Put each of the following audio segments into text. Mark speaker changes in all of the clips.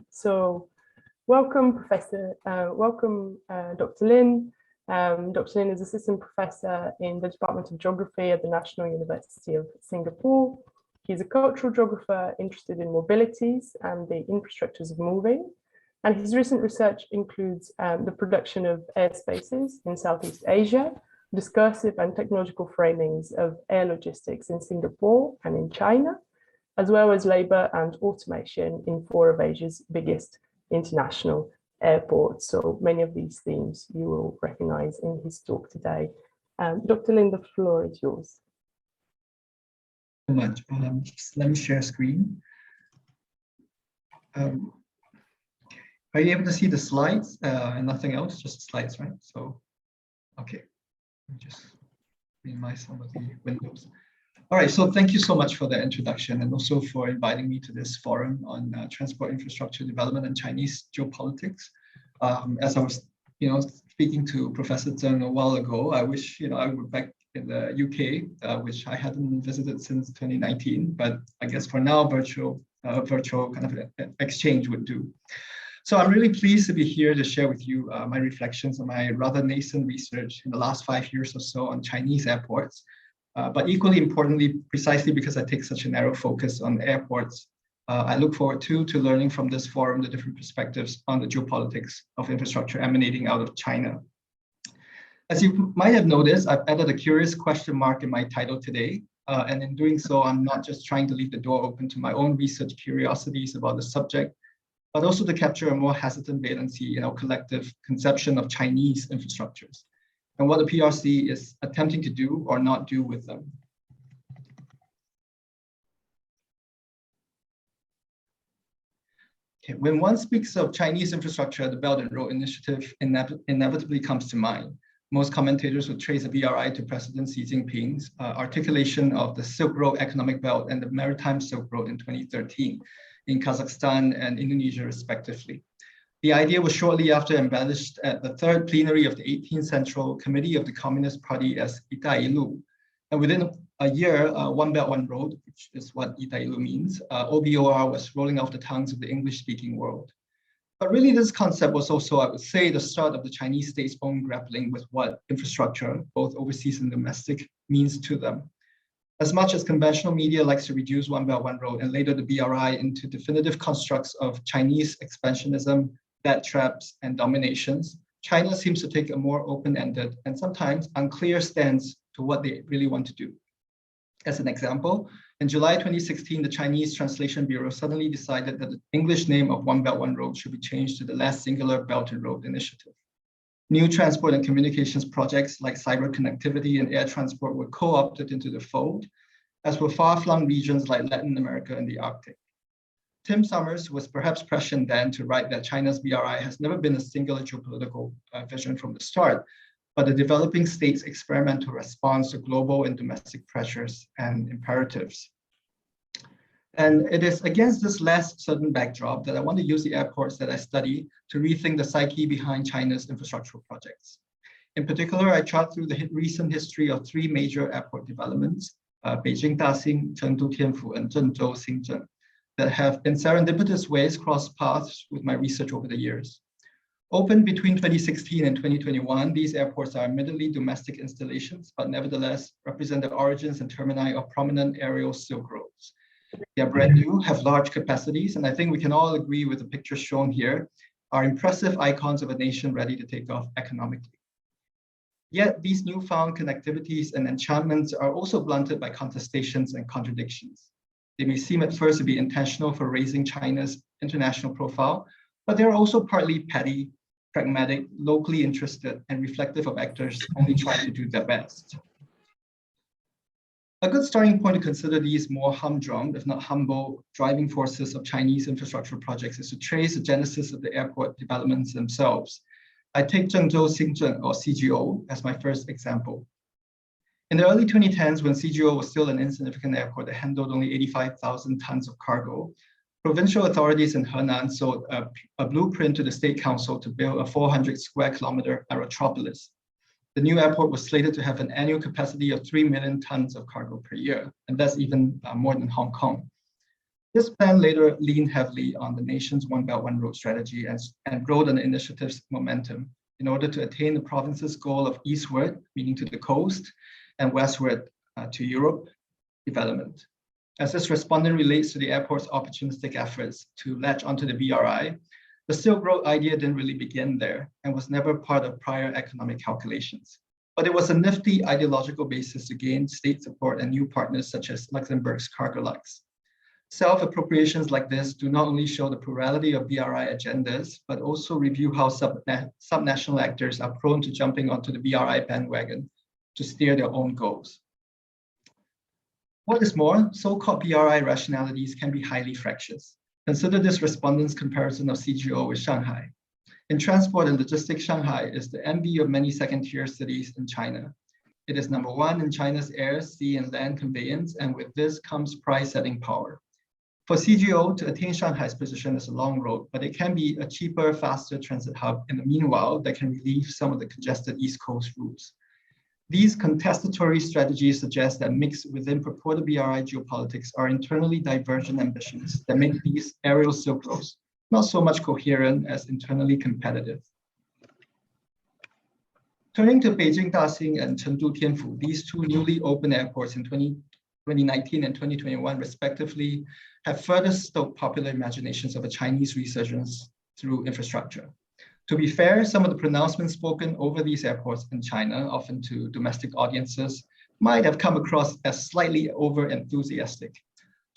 Speaker 1: So welcome, Dr. Lin. Dr. Lin is Assistant Professor in the Department of Geography at the National University of Singapore. He's a cultural geographer interested in mobilities and the infrastructures of moving. And his recent research includes the production of airspaces in Southeast Asia, discursive and technological framings of air logistics in Singapore and in China, as well as labor and automation in 4 of Asia's biggest international airports. So many of these themes you will recognize in his talk today. Dr. Lin, the floor is yours.
Speaker 2: So much. Let me share screen. Are you able to see the slides and nothing else, just the slides, right? So, okay, just minimize some of the windows. All right, so thank you so much for the introduction and also for inviting me to this forum on transport infrastructure development and Chinese geopolitics. As I was, speaking to Professor Zeng a while ago, I wish, I were back in the UK, which I hadn't visited since 2019, but I guess for now, virtual kind of exchange would do. So I'm really pleased to be here to share with you my reflections on my rather nascent research in the last 5 years or so on Chinese airports. But equally importantly, precisely because I take such a narrow focus on airports, I look forward to learning from this forum the different perspectives on the geopolitics of infrastructure emanating out of China. As you might have noticed, I've added a curious question mark in my title today. And in doing so, I'm not just trying to leave the door open to my own research curiosities about the subject, but also to capture a more hesitant valency in our collective conception of Chinese infrastructures and what the PRC is attempting to do or not do with them. Okay, when one speaks of Chinese infrastructure, the Belt and Road Initiative inevitably comes to mind. Most commentators would trace the BRI to President Xi Jinping's articulation of the Silk Road Economic Belt and the Maritime Silk Road in 2013 in Kazakhstan and Indonesia, respectively. The idea was shortly after embellished at the 3rd plenary of the 18th Central Committee of the Communist Party as Itailu. And within a year, One Belt, One Road, which is what Itailu means, OBOR was rolling off the tongues of the English-speaking world. But really, this concept was also, I would say, the start of the Chinese state's own grappling with what infrastructure, both overseas and domestic, means to them. As much as conventional media likes to reduce One Belt, One Road and later the BRI into definitive constructs of Chinese expansionism, debt traps, and dominations, China seems to take a more open-ended and sometimes unclear stance to what they really want to do. As an example, in July 2016, the Chinese Translation Bureau suddenly decided that the English name of One Belt, One Road should be changed to the less singular Belt and Road Initiative. New transport and communications projects like cyber connectivity and air transport were co-opted into the fold, as were far-flung regions like Latin America and the Arctic. Tim Summers was perhaps prescient then to write that China's BRI has never been a singular geopolitical vision from the start, but a developing state's experimental response to global and domestic pressures and imperatives. And it is against this less certain backdrop that I want to use the airports that I study to rethink the psyche behind China's infrastructural projects. In particular, I chart through the recent history of 3 major airport developments, Beijing Daxing, Chengdu Tianfu, and Zhengzhou Xingzhen, that have in serendipitous ways crossed paths with my research over the years. Opened between 2016 and 2021, these airports are admittedly domestic installations, but nevertheless represent the origins and termini of prominent aerial silk roads. They are brand new, have large capacities, and I think we can all agree with the pictures shown here, are impressive icons of a nation ready to take off economically. Yet these newfound connectivities and enchantments are also blunted by contestations and contradictions. They may seem at first to be intentional for raising China's international profile, but they're also partly petty, pragmatic, locally interested, and reflective of actors only trying to do their best. A good starting point to consider these more humdrum, if not humble, driving forces of Chinese infrastructure projects is to trace the genesis of the airport developments themselves. I take Zhengzhou Xingzhen, or CGO, as my first example. In the early 2010s, when CGO was still an insignificant airport that handled only 85,000 tons of cargo, provincial authorities in Henan sold a blueprint to the State Council to build a 400 square kilometer aerotropolis. The new airport was slated to have an annual capacity of 3 million tons of cargo per year, and that's even more than Hong Kong. This plan later leaned heavily on the nation's One Belt, One Road strategy and rode on the initiative's momentum in order to attain the province's goal of eastward, meaning to the coast, and westward to Europe development. As this respondent relates to the airport's opportunistic efforts to latch onto the BRI, the Silk Road idea didn't really begin there and was never part of prior economic calculations. But it was a nifty ideological basis to gain state support and new partners such as Luxembourg's Cargolux. Self-appropriations like this do not only show the plurality of BRI agendas, but also review how subnational actors are prone to jumping onto the BRI bandwagon to steer their own goals. What is more, so-called BRI rationalities can be highly fractious. Consider this respondent's comparison of CGO with Shanghai. In transport and logistics, Shanghai is the envy of many second-tier cities in China. It is number one in China's air, sea, and land conveyance, and with this comes price-setting power. For CGO to attain Shanghai's position is a long road, but it can be a cheaper, faster transit hub in the meanwhile that can relieve some of the congested East Coast routes. These contestatory strategies suggest that mixed within purported BRI geopolitics are internally divergent ambitions that make these aerial silk roads not so much coherent as internally competitive. Turning to Beijing Daxing and Chengdu Tianfu, these two newly opened airports in 2019 and 2021 respectively have further stoked popular imaginations of a Chinese resurgence through infrastructure. To be fair, some of the pronouncements spoken over these airports in China, often to domestic audiences, might have come across as slightly over-enthusiastic.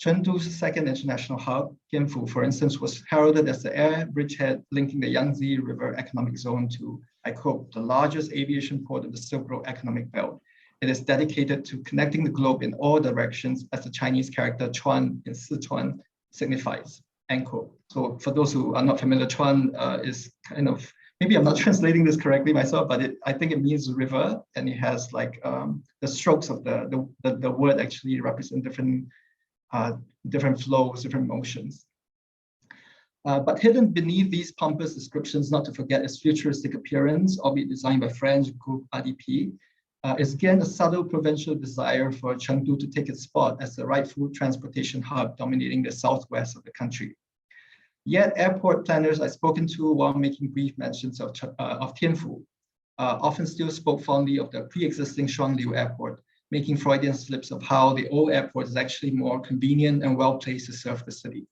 Speaker 2: Chengdu's second international hub, Tianfu, for instance, was heralded as the air bridgehead linking the Yangtze River Economic Zone to, I quote, the largest aviation port of the Silk Road Economic Belt. It is dedicated to connecting the globe in all directions, as the Chinese character Chuan in Sichuan signifies, end quote. So for those who are not familiar, Chuan is kind of, maybe I'm not translating this correctly myself, but I think it means river, and it has like the strokes of the word actually represent different flows, different motions. But hidden beneath these pompous descriptions, not to forget its futuristic appearance, albeit designed by French group ADP, is again a subtle provincial desire for Chengdu to take its spot as the rightful transportation hub dominating the southwest of the country. Yet airport planners I've spoken to while making brief mentions of Tianfu often still spoke fondly of the pre-existing Shuangliu airport, making Freudian slips of how the old airport is actually more convenient and well-placed to serve the city.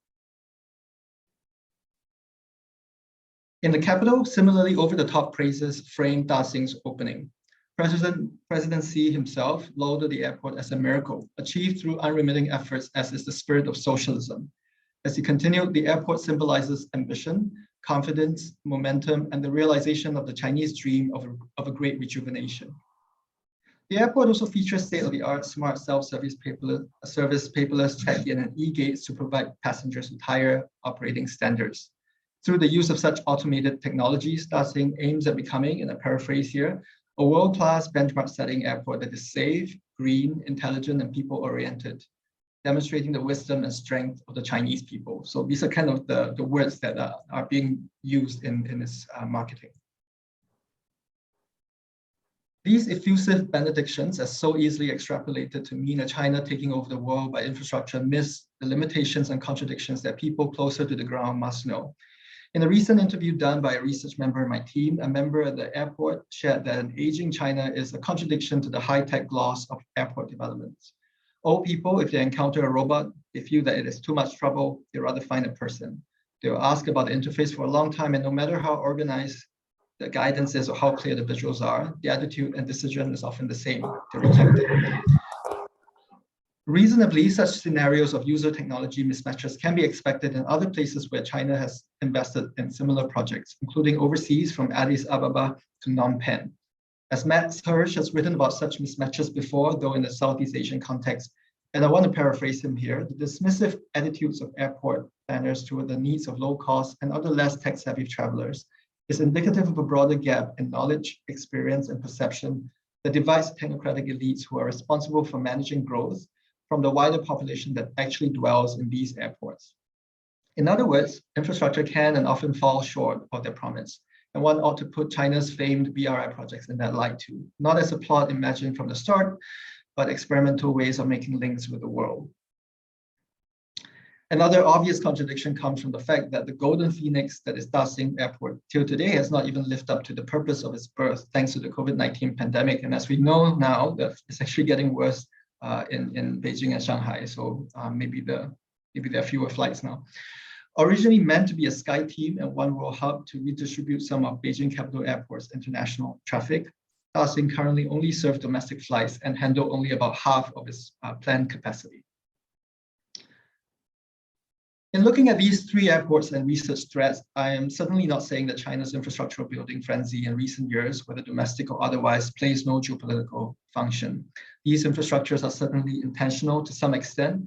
Speaker 2: In the capital, similarly over-the-top praises framed Daxing's opening. President Xi himself lauded the airport as a miracle, achieved through unremitting efforts as is the spirit of socialism. As he continued, the airport symbolizes ambition, confidence, momentum, and the realization of the Chinese dream of a great rejuvenation. The airport also features state-of-the-art smart self-service paperless check-in and e-gates to provide passengers with higher operating standards. Through the use of such automated technologies, Daxing aims at becoming, in a paraphrase here, a world-class benchmark-setting airport that is safe, green, intelligent, and people-oriented, demonstrating the wisdom and strength of the Chinese people. So these are kind of the words that are being used in this marketing. These effusive benedictions are so easily extrapolated to mean a China taking over the world by infrastructure miss the limitations and contradictions that people closer to the ground must know. In a recent interview done by a research member in my team, a member at the airport shared that an aging China is a contradiction to the high-tech gloss of airport developments. Old people, if they encounter a robot, they feel that it is too much trouble, they rather find a person. They will ask about the interface for a long time, and no matter how organized the guidance is or how clear the visuals are, the attitude and decision is often the same, they reject it. Reasonably, such scenarios of user technology mismatches can be expected in other places where China has invested in similar projects, including overseas from Addis Ababa to Phnom Penh. As Matt Hirsch has written about such mismatches before, though in the Southeast Asian context, and I want to paraphrase him here, the dismissive attitudes of airport planners toward the needs of low-cost and other less tech-savvy travelers is indicative of a broader gap in knowledge, experience, and perception that divides technocratic elites who are responsible for managing growth from the wider population that actually dwells in these airports. In other words, infrastructure can and often fall short of their promise, and one ought to put China's famed BRI projects in that light too, not as a plot imagined from the start, but experimental ways of making links with the world. Another obvious contradiction comes from the fact that the golden phoenix that is Daxing Airport till today has not even lived up to the purpose of its birth thanks to the COVID-19 pandemic. And as we know now, that it's actually getting worse in Beijing and Shanghai. So maybe there are fewer flights now. Originally meant to be a sky team and one world hub to redistribute some of Beijing Capital Airport's international traffic, Daxing currently only serves domestic flights and handle only about half of its planned capacity. In looking at these three airports and research threats, I am certainly not saying that China's infrastructural building frenzy in recent years, whether domestic or otherwise, plays no geopolitical function. These infrastructures are certainly intentional to some extent,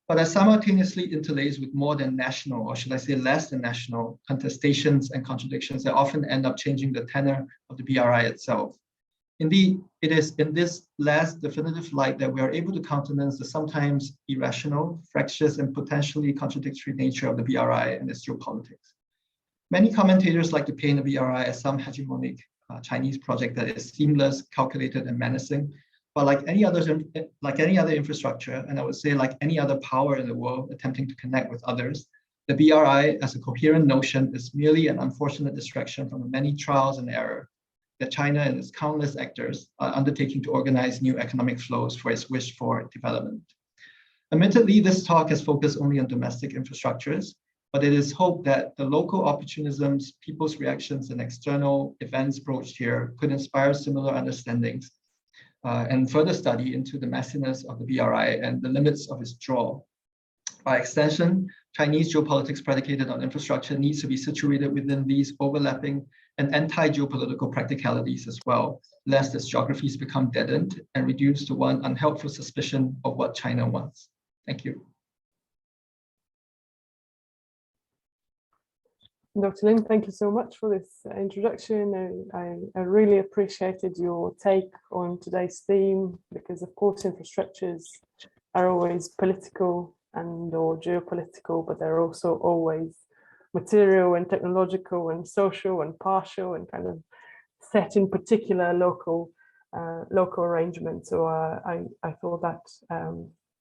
Speaker 2: but are simultaneously interlaced with more than national, or should I say less than national, contestations and contradictions that often end up changing the tenor of the BRI itself. Indeed, it is in this less definitive light that we are able to countenance the sometimes irrational, fractious, and potentially contradictory nature of the BRI and its geopolitics. Many commentators like to paint the BRI as some hegemonic Chinese project that is seamless, calculated, and menacing. But like any other infrastructure, and I would say like any other power in the world attempting to connect with others, the BRI as a coherent notion is merely an unfortunate distraction from the many trials and error that China and its countless actors are undertaking to organize new economic flows for its wished for development. Admittedly, this talk has focused only on domestic infrastructures, but it is hoped that the local opportunisms, people's reactions, and external events broached here could inspire similar understandings and further study into the messiness of the BRI and the limits of its draw. By extension, Chinese geopolitics predicated on infrastructure needs to be situated within these overlapping and anti-geopolitical practicalities as well, lest its geographies become deadened and reduced to one unhelpful suspicion of what China wants. Thank you.
Speaker 1: Dr. Lin, thank you so much for this introduction. I really appreciated your take on today's theme, because of course infrastructures are always political and or geopolitical, but they're also always material and technological and social and partial and kind of set in particular local arrangements. So I thought that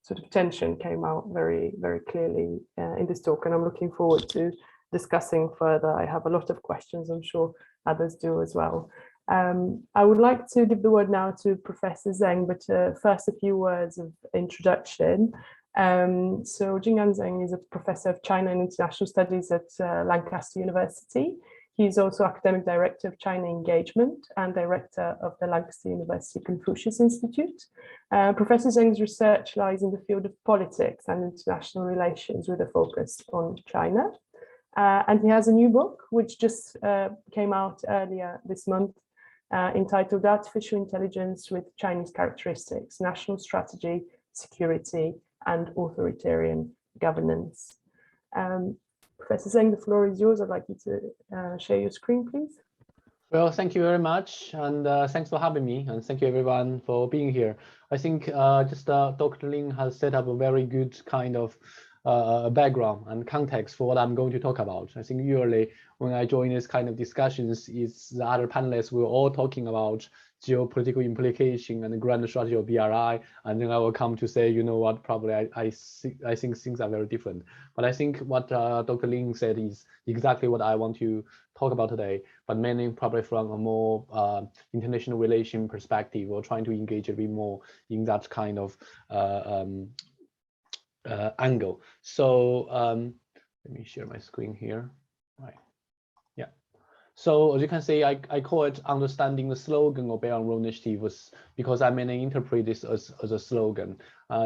Speaker 1: sort of tension came out very, very clearly in this talk, and I'm looking forward to discussing further. I have a lot of questions, I'm sure others do as well. I would like to give the word now to Professor Zeng, but first a few words of introduction. So Jinghan Zeng is a professor of China and International Studies at Lancaster University. He's also academic director of China Engagement and director of the Lancaster University Confucius Institute. Professor Zeng's research lies in the field of politics and international relations with a focus on China. And he has a new book, which just came out earlier this month, entitled Artificial Intelligence with Chinese Characteristics, National Strategy, Security, and Authoritarian Governance. Professor Zeng, the floor is yours. I'd like you to share your screen, please.
Speaker 3: Well, thank you very much, and thanks for having me, and thank you everyone for being here. I think Dr. Lin has set up a very good kind of background and context for what I'm going to talk about. I think usually when I join this kind of discussions, it's the other panelists, we're all talking about geopolitical implication and the grand strategy of BRI, and then I will come to say, you know what, probably I think things are very different. But I think what Dr. Lin said is exactly what I want to talk about today, but mainly probably from a more international relation perspective, or trying to engage a bit more in that kind of angle. So let me share my screen here. Right. Yeah. So as you can see, I call it understanding the slogan of Belt and Road Initiative was because I mainly interpret this as a slogan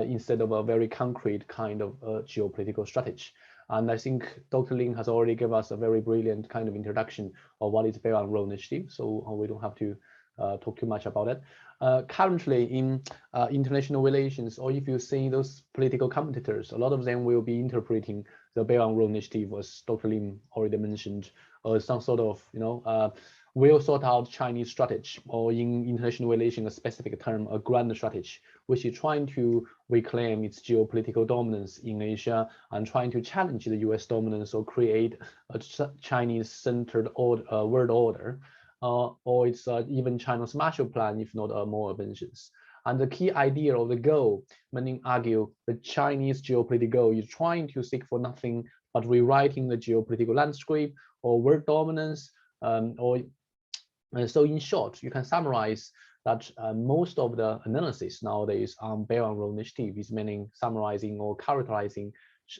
Speaker 3: instead of a very concrete kind of geopolitical strategy. And I think Dr. Lin has already given us a very brilliant kind of introduction of what is Belt and Road Initiative. So we don't have to talk too much about it. Currently in international relations, or if you see those political commentators, a lot of them will be interpreting the Belt and Road Initiative, as Dr. Lin already mentioned, as some sort of, well thought out Chinese strategy, or in international relations, a specific term, a grand strategy, which is trying to reclaim its geopolitical dominance in Asia and trying to challenge the US dominance or create a Chinese-centered world order. Or it's even China's Marshall Plan, if not more ambitious. And the key idea of the goal, many argue the Chinese geopolitical goal is trying to seek for nothing but rewriting the geopolitical landscape or world dominance. So in short, you can summarize that most of the analysis nowadays on Belt and Road Initiative is meaning summarizing or characterizing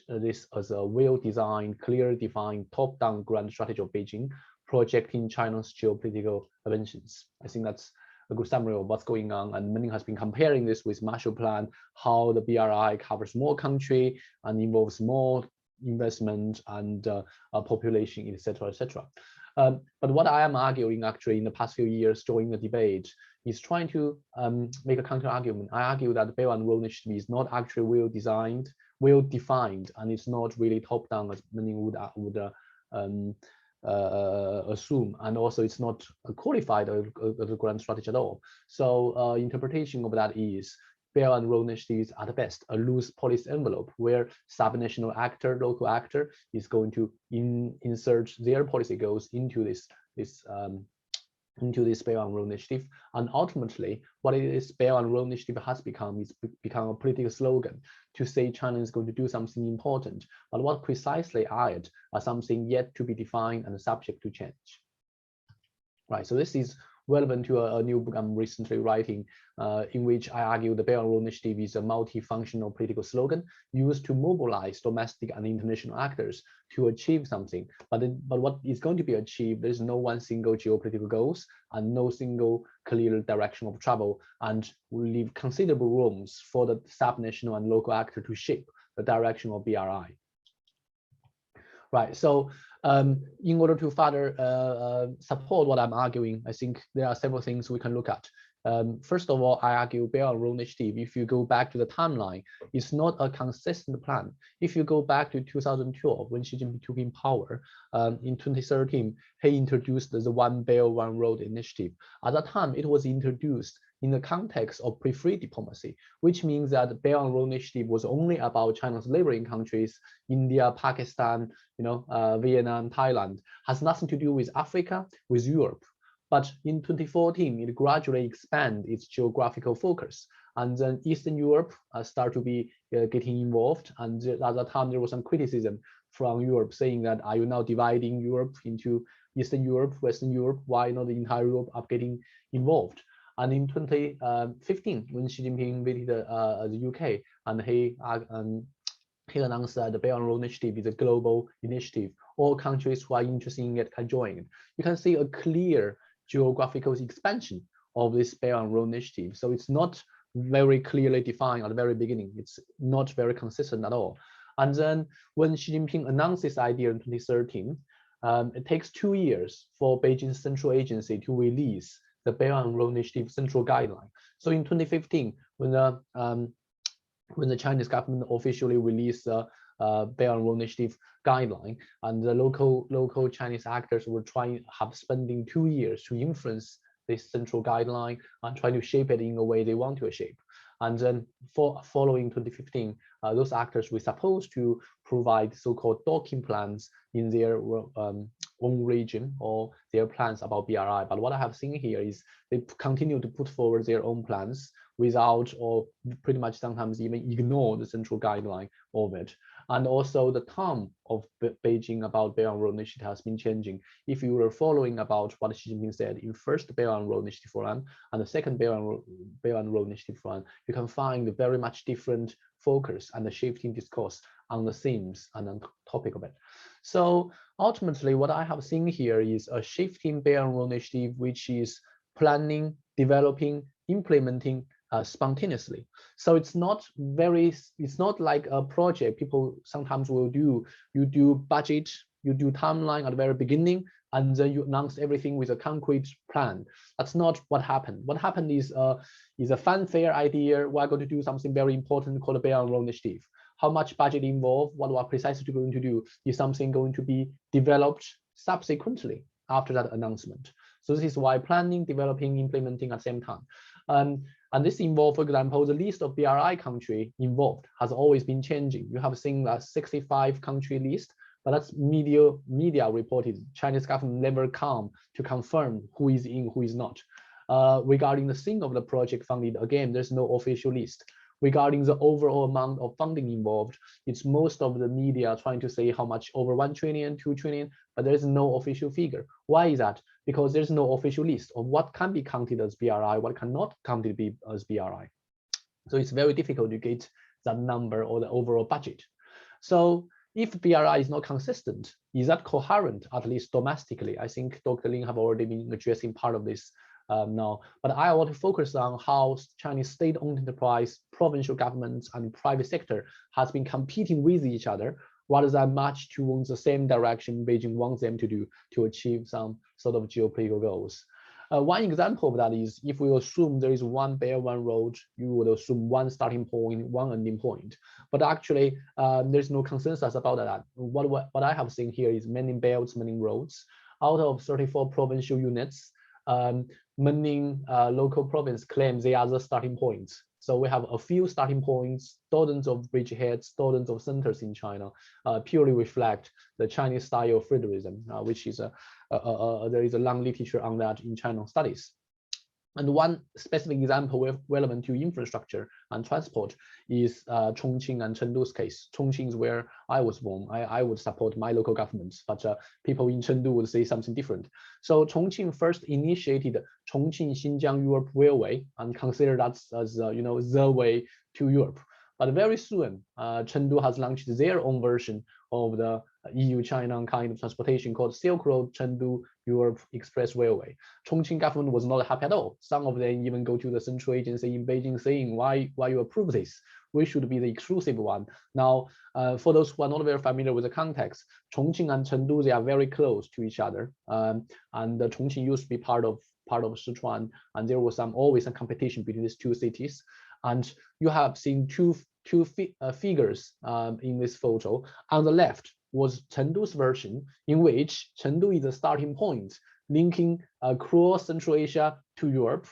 Speaker 3: this as a well-designed, clearly defined top-down grand strategy of Beijing, projecting China's geopolitical ambitions. I think that's a good summary of what's going on. And Meng has been comparing this with Marshall Plan, how the BRI covers more country and involves more investment and population, etc., etc. But what I am arguing actually in the past few years during the debate is trying to make a counter argument. I argue that the Belt and Road Initiative is not actually well-designed, well-defined, and it's not really top-down as many would assume, and also it's not qualified as a grand strategy at all. So interpretation of that is Belt and Road Initiatives are the best, a loose policy envelope where subnational actor, local actor is going to insert their policy goals into this Belt and Road Initiative. And ultimately, what it is Belt and Road Initiative has become is become a political slogan to say China is going to do something important. But what precisely are it are something yet to be defined and subject to change. Right, so this is relevant to a new book I'm recently writing, in which I argue the Belt and Road Initiative is a multifunctional political slogan used to mobilize domestic and international actors to achieve something. But what is going to be achieved, there's no one single geopolitical goals and no single clear direction of travel, and we leave considerable rooms for the subnational and local actor to shape the direction of BRI. Right, so in order to further support what I'm arguing, I think there are several things we can look at. First of all, I argue Belt and Road Initiative, if you go back to the timeline, it's not a consistent plan. If you go back to 2012, when Xi Jinping took in power, in 2013, he introduced the One Belt, One Road Initiative. At that time, it was introduced in the context of pre-free diplomacy, which means that the Belt and Road Initiative was only about China's neighboring countries, India, Pakistan, Vietnam, Thailand, has nothing to do with Africa, with Europe. But in 2014, it gradually expanded its geographical focus. And then Eastern Europe started to be getting involved. And at that time, there was some criticism from Europe saying that, are you now dividing Europe into Eastern Europe, Western Europe? Why not the entire Europe are getting involved? And in 2015, when Xi Jinping visited the UK, and he announced that the Belt and Road Initiative is a global initiative. All countries who are interested in it can join it. You can see a clear geographical expansion of this Belt and Road Initiative. So it's not very clearly defined at the very beginning. It's not very consistent at all. And then when Xi Jinping announced this idea in 2013, it takes 2 years for Beijing's central agency to release the Belt and Road Initiative central guideline. So in 2015, when the Chinese government officially released the Belt and Road Initiative guideline, and the local Chinese actors were spending 2 years to influence this central guideline and try to shape it in a way they want to shape. And then following 2015, those actors were supposed to provide so-called docking plans in their own region or their plans about BRI. But what I have seen here is they continue to put forward their own plans without, or pretty much sometimes even ignore the central guideline of it. And also the tone of Beijing about Belt and Road Initiative has been changing. If you were following about what Xi Jinping said in first Belt and Road Initiative Forum and the second Belt and Road Initiative Forum, you can find a very much different focus and the shifting discourse on the themes and on the topic of it. So ultimately, what I have seen here is a shifting Belt and Road Initiative, which is planning, developing, implementing spontaneously. So it's not like a project people sometimes will do. You do budget, you do timeline at the very beginning, and then you announce everything with a concrete plan. That's not what happened. What happened is a fanfare idea. We're going to do something very important called a Belt and Road Initiative. How much budget involved, what we're precisely going to do is something going to be developed subsequently after that announcement. So this is why planning, developing, implementing at the same time. And this involves, for example, the list of BRI country involved has always been changing. You have seen a 65 country list, but that's media reported. Chinese government never come to confirm who is in, who is not. Regarding the thing of the project funded, again, there's no official list. Regarding the overall amount of funding involved, it's most of the media trying to say how much over 1 trillion, 2 trillion, but there is no official figure. Why is that? Because there's no official list of what can be counted as BRI, what cannot counted as BRI. So it's very difficult to get that number or the overall budget. So if BRI is not consistent, is that coherent, at least domestically? I think Dr. Lin have already been addressing part of this now, but I want to focus on how Chinese state-owned enterprise, provincial governments, and private sector has been competing with each other rather than march towards the same direction Beijing wants them to do to achieve some sort of geopolitical goals. One example of that is if we assume there is one Belt, one road, you would assume one starting point, one ending point. But actually, there's no consensus about that. What I have seen here is many belts, many roads. Out of 34 provincial units, many local province claim they are the starting points. So we have a few starting points, dozens of bridgeheads, dozens of centers in China, purely reflect the Chinese style of federalism, which is there is a long literature on that in China studies. And one specific example relevant to infrastructure and transport is Chongqing and Chengdu's case. Chongqing is where I was born. I would support my local governments, but people in Chengdu would say something different. So Chongqing first initiated Chongqing-Xinjiang Europe Railway and considered that as the way to Europe. But very soon, Chengdu has launched their own version of the EU-China kind of transportation called Silk Road Chengdu Europe Express Railway. Chongqing government was not happy at all. Some of them even go to the central agency in Beijing saying, why you approve this? We should be the exclusive one. Now, for those who are not very familiar with the context, Chongqing and Chengdu, they are very close to each other. And Chongqing used to be part of Sichuan, and there was always some competition between these two cities. And you have seen two figures in this photo. On the left was Chengdu's version, in which Chengdu is a starting point linking across Central Asia to Europe,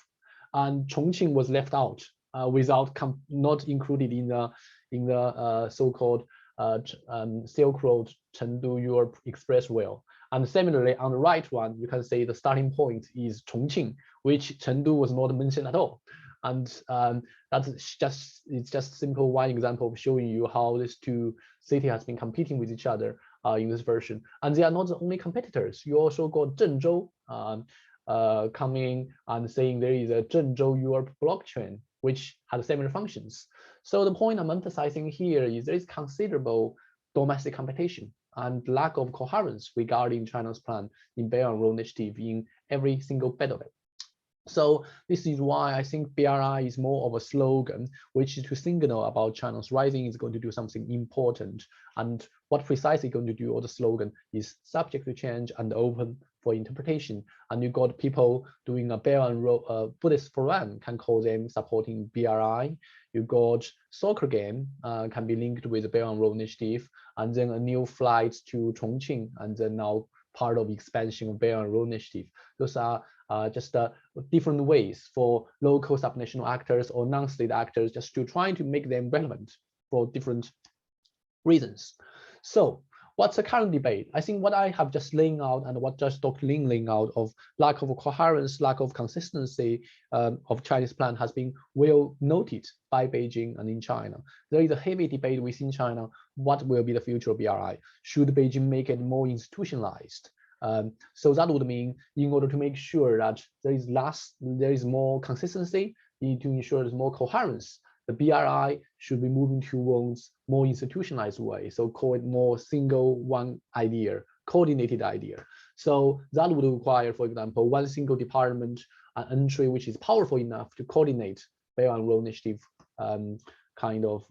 Speaker 3: and Chongqing was left out, not included in the so-called Silk Road Chengdu Europe Express Rail. And similarly, on the right one, you can see the starting point is Chongqing, which Chengdu was not mentioned at all. And it's just simple one example of showing you how these two cities has been competing with each other in this version. And they are not the only competitors. You also got Zhengzhou coming and saying there is a Zhengzhou Europe blockchain, which has similar functions. So the point I'm emphasizing here is there is considerable domestic competition and lack of coherence regarding China's plan in Belt and Road Initiative in every single bit of it. So this is why I think BRI is more of a slogan, which is to signal about China's rising is going to do something important. And what precisely going to do, or the slogan is subject to change and open for interpretation. And you got people doing a Belt and Road, Buddhist Forum can call them supporting BRI. You got soccer game can be linked with the Belt and Road Initiative, and then a new flight to Chongqing, and then now part of expansion of Belt and Road Initiative. Those are just different ways for local subnational actors or non-state actors just to try to make them relevant for different reasons. So what's the current debate? I think what I have just laying out and what just Dr. Lin laying out of lack of coherence, lack of consistency of Chinese plan has been well noted by Beijing and in China. There is a heavy debate within China. What will be the future of BRI? Should Beijing make it more institutionalized? So that would mean in order to make sure that there is more consistency, you need to ensure there's more coherence. The BRI should be moving towards more institutionalized way. So call it more single one idea, coordinated idea. So that would require, for example, one single department entry, which is powerful enough to coordinate Belt and Road Initiative kind of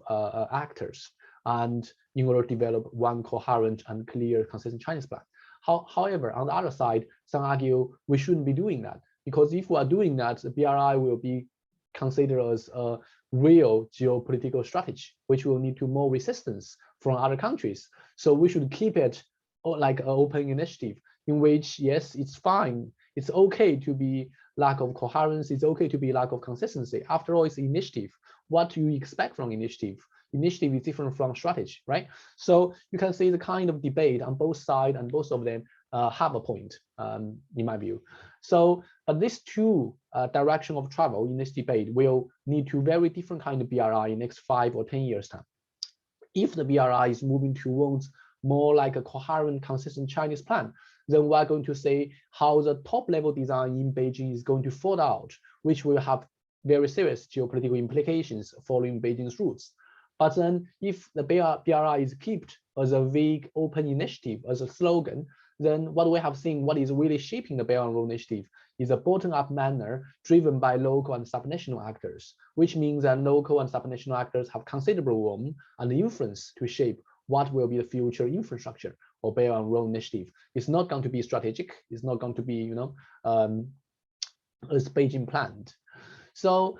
Speaker 3: actors, and in order to develop one coherent and clear, consistent Chinese plan. However, on the other side, some argue we shouldn't be doing that, because if we are doing that, the BRI will be considered as a real geopolitical strategy, which will need to more resistance from other countries. So we should keep it like an open initiative in which, yes, it's fine. It's okay to be lack of coherence. It's okay to be lack of consistency. After all, it's initiative. What do you expect from initiative? Initiative is different from strategy, right? So you can see the kind of debate on both sides, and both of them have a point, in my view. So these two direction of travel in this debate will need to very different kind of BRI in next 5 or 10 years time. If the BRI is moving towards more like a coherent, consistent Chinese plan, then we're going to say how the top level design in Beijing is going to fall out, which will have very serious geopolitical implications following Beijing's roots. But then if the BRI is kept as a vague open initiative, as a slogan, then what we have seen, what is really shaping the Belt and Road Initiative is a bottom-up manner driven by local and subnational actors, which means that local and subnational actors have considerable room and influence to shape what will be the future infrastructure of Belt and Road Initiative. It's not going to be strategic. It's not going to be, as Beijing planned. So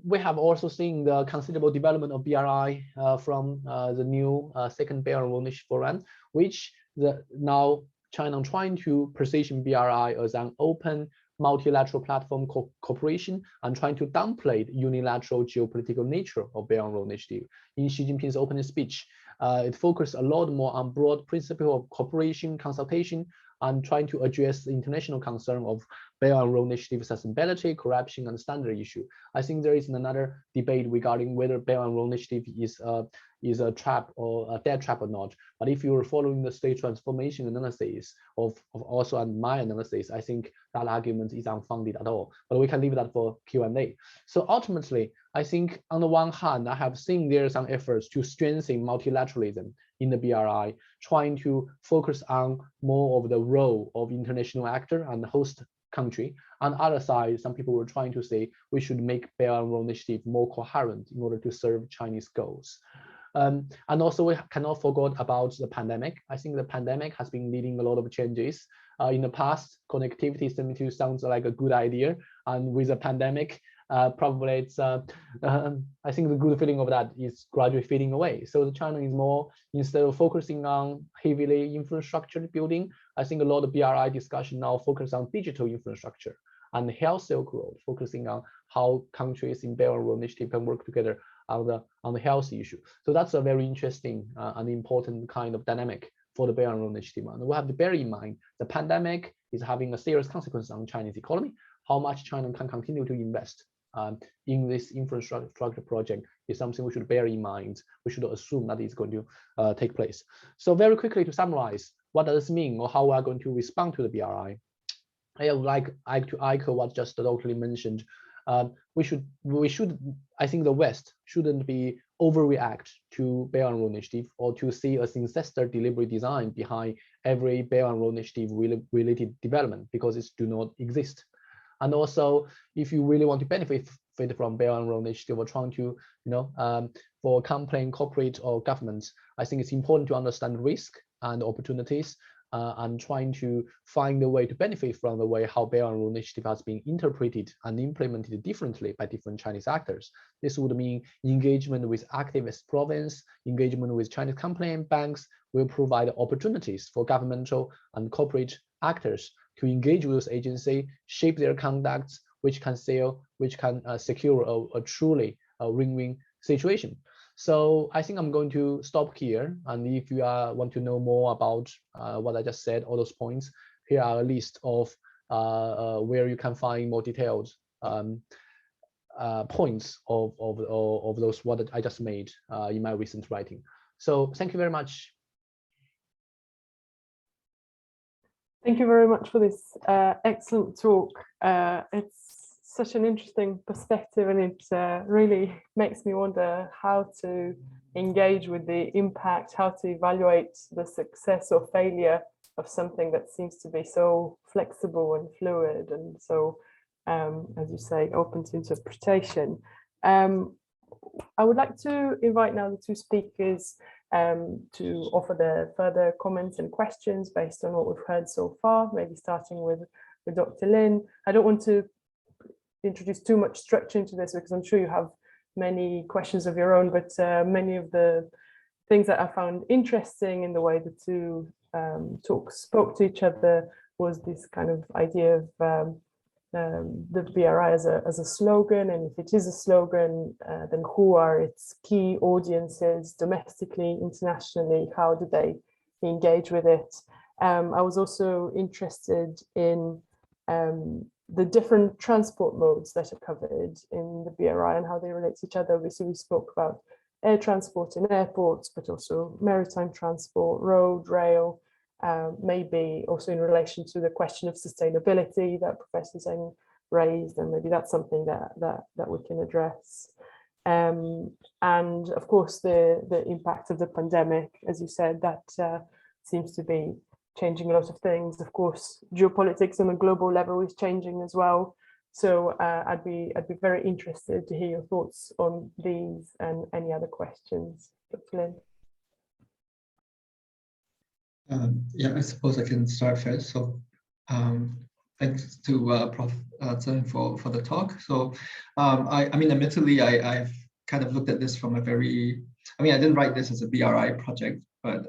Speaker 3: we have also seen the considerable development of BRI from the new second Belt and Road Initiative Forum, which now China trying to position BRI as an open multilateral platform cooperation and trying to downplay the unilateral geopolitical nature of Belt and Road Initiative. In Xi Jinping's opening speech, it focused a lot more on broad principle of cooperation, consultation, and trying to address the international concern of Belt and Road Initiative sustainability, corruption, and standard issue. I think there is another debate regarding whether Belt and Road Initiative is a trap or a dead trap or not. But if you are following the state transformation analysis of also and my analysis, I think that argument is unfounded at all. But we can leave that for Q&A. So ultimately, I think on the one hand, I have seen there are some efforts to strengthen multilateralism in the BRI, trying to focus on more of the role of international actor and host country. On the other side, some people were trying to say we should make Belt and Road Initiative more coherent in order to serve Chinese goals. And also we cannot forget about the pandemic. I think the pandemic has been leading a lot of changes. In the past, connectivity seems to sound like a good idea. And with the pandemic, probably it's, I think the good feeling of that is gradually fading away. So China is more, instead of focusing on heavily infrastructure building, I think a lot of BRI discussion now focus on digital infrastructure and health Silk Road, focusing on how countries in Belt and Road Initiative can work together on the health issue. So that's a very interesting and important kind of dynamic for the Belt and Road Initiative. And we have to bear in mind the pandemic is having a serious consequence on Chinese economy. How much China can continue to invest in this infrastructure project is something we should bear in mind. We should assume that is going to take place. So very quickly to summarize, what does this mean or how we are going to respond to the BRI? I would like to echo what just Dr. Lee mentioned. We should, I think the West shouldn't be overreact to Belt and Road Initiative or to see a sinister deliberate design behind every Belt and Road Initiative related development, because it do not exist. And also, if you really want to benefit from Belt and Road Initiative or trying to, for company, corporate or governments, I think it's important to understand risk and opportunities and trying to find a way to benefit from the way how Belt and Road Initiative has been interpreted and implemented differently by different Chinese actors. This would mean engagement with activist province, engagement with Chinese company and banks will provide opportunities for governmental and corporate actors to engage with those agencies, shape their conducts, which can secure a truly win-win situation. So I think I'm going to stop here. And if you want to know more about what I just said, all those points, here are a list of where you can find more detailed points of those what I just made in my recent writing. So thank you very much.
Speaker 1: Thank you very much for this excellent talk. It's such an interesting perspective, and it really makes me wonder how to engage with the impact, how to evaluate the success or failure of something that seems to be so flexible and fluid and so, as you say, open to interpretation. I would like to invite now the two speakers to offer their further comments and questions based on what we've heard so far, maybe starting with Dr. Lin. I don't want to introduce too much structure into this because I'm sure you have many questions of your own, but many of the things that I found interesting in the way the two talks spoke to each other was this kind of idea of the BRI as a slogan, and if it is a slogan, then who are its key audiences domestically, internationally? How do they engage with it? I was also interested in the different transport modes that are covered in the BRI and how they relate to each other. Obviously, we spoke about air transport in airports, but also maritime transport, road, rail, maybe also in relation to the question of sustainability that Professor Zeng raised, and maybe that's something that we can address. And of course, the impact of the pandemic, as you said, that seems to be changing a lot of things. Of course, geopolitics on a global level is changing as well. So I'd be very interested to hear your thoughts on these and any other questions. Dr. Lin.
Speaker 2: Yeah, I suppose I can start first. So thanks to Prof. Zeng for the talk. So I mean, admittedly, I've kind of looked at this from a very, I mean, I didn't write this as a BRI project, but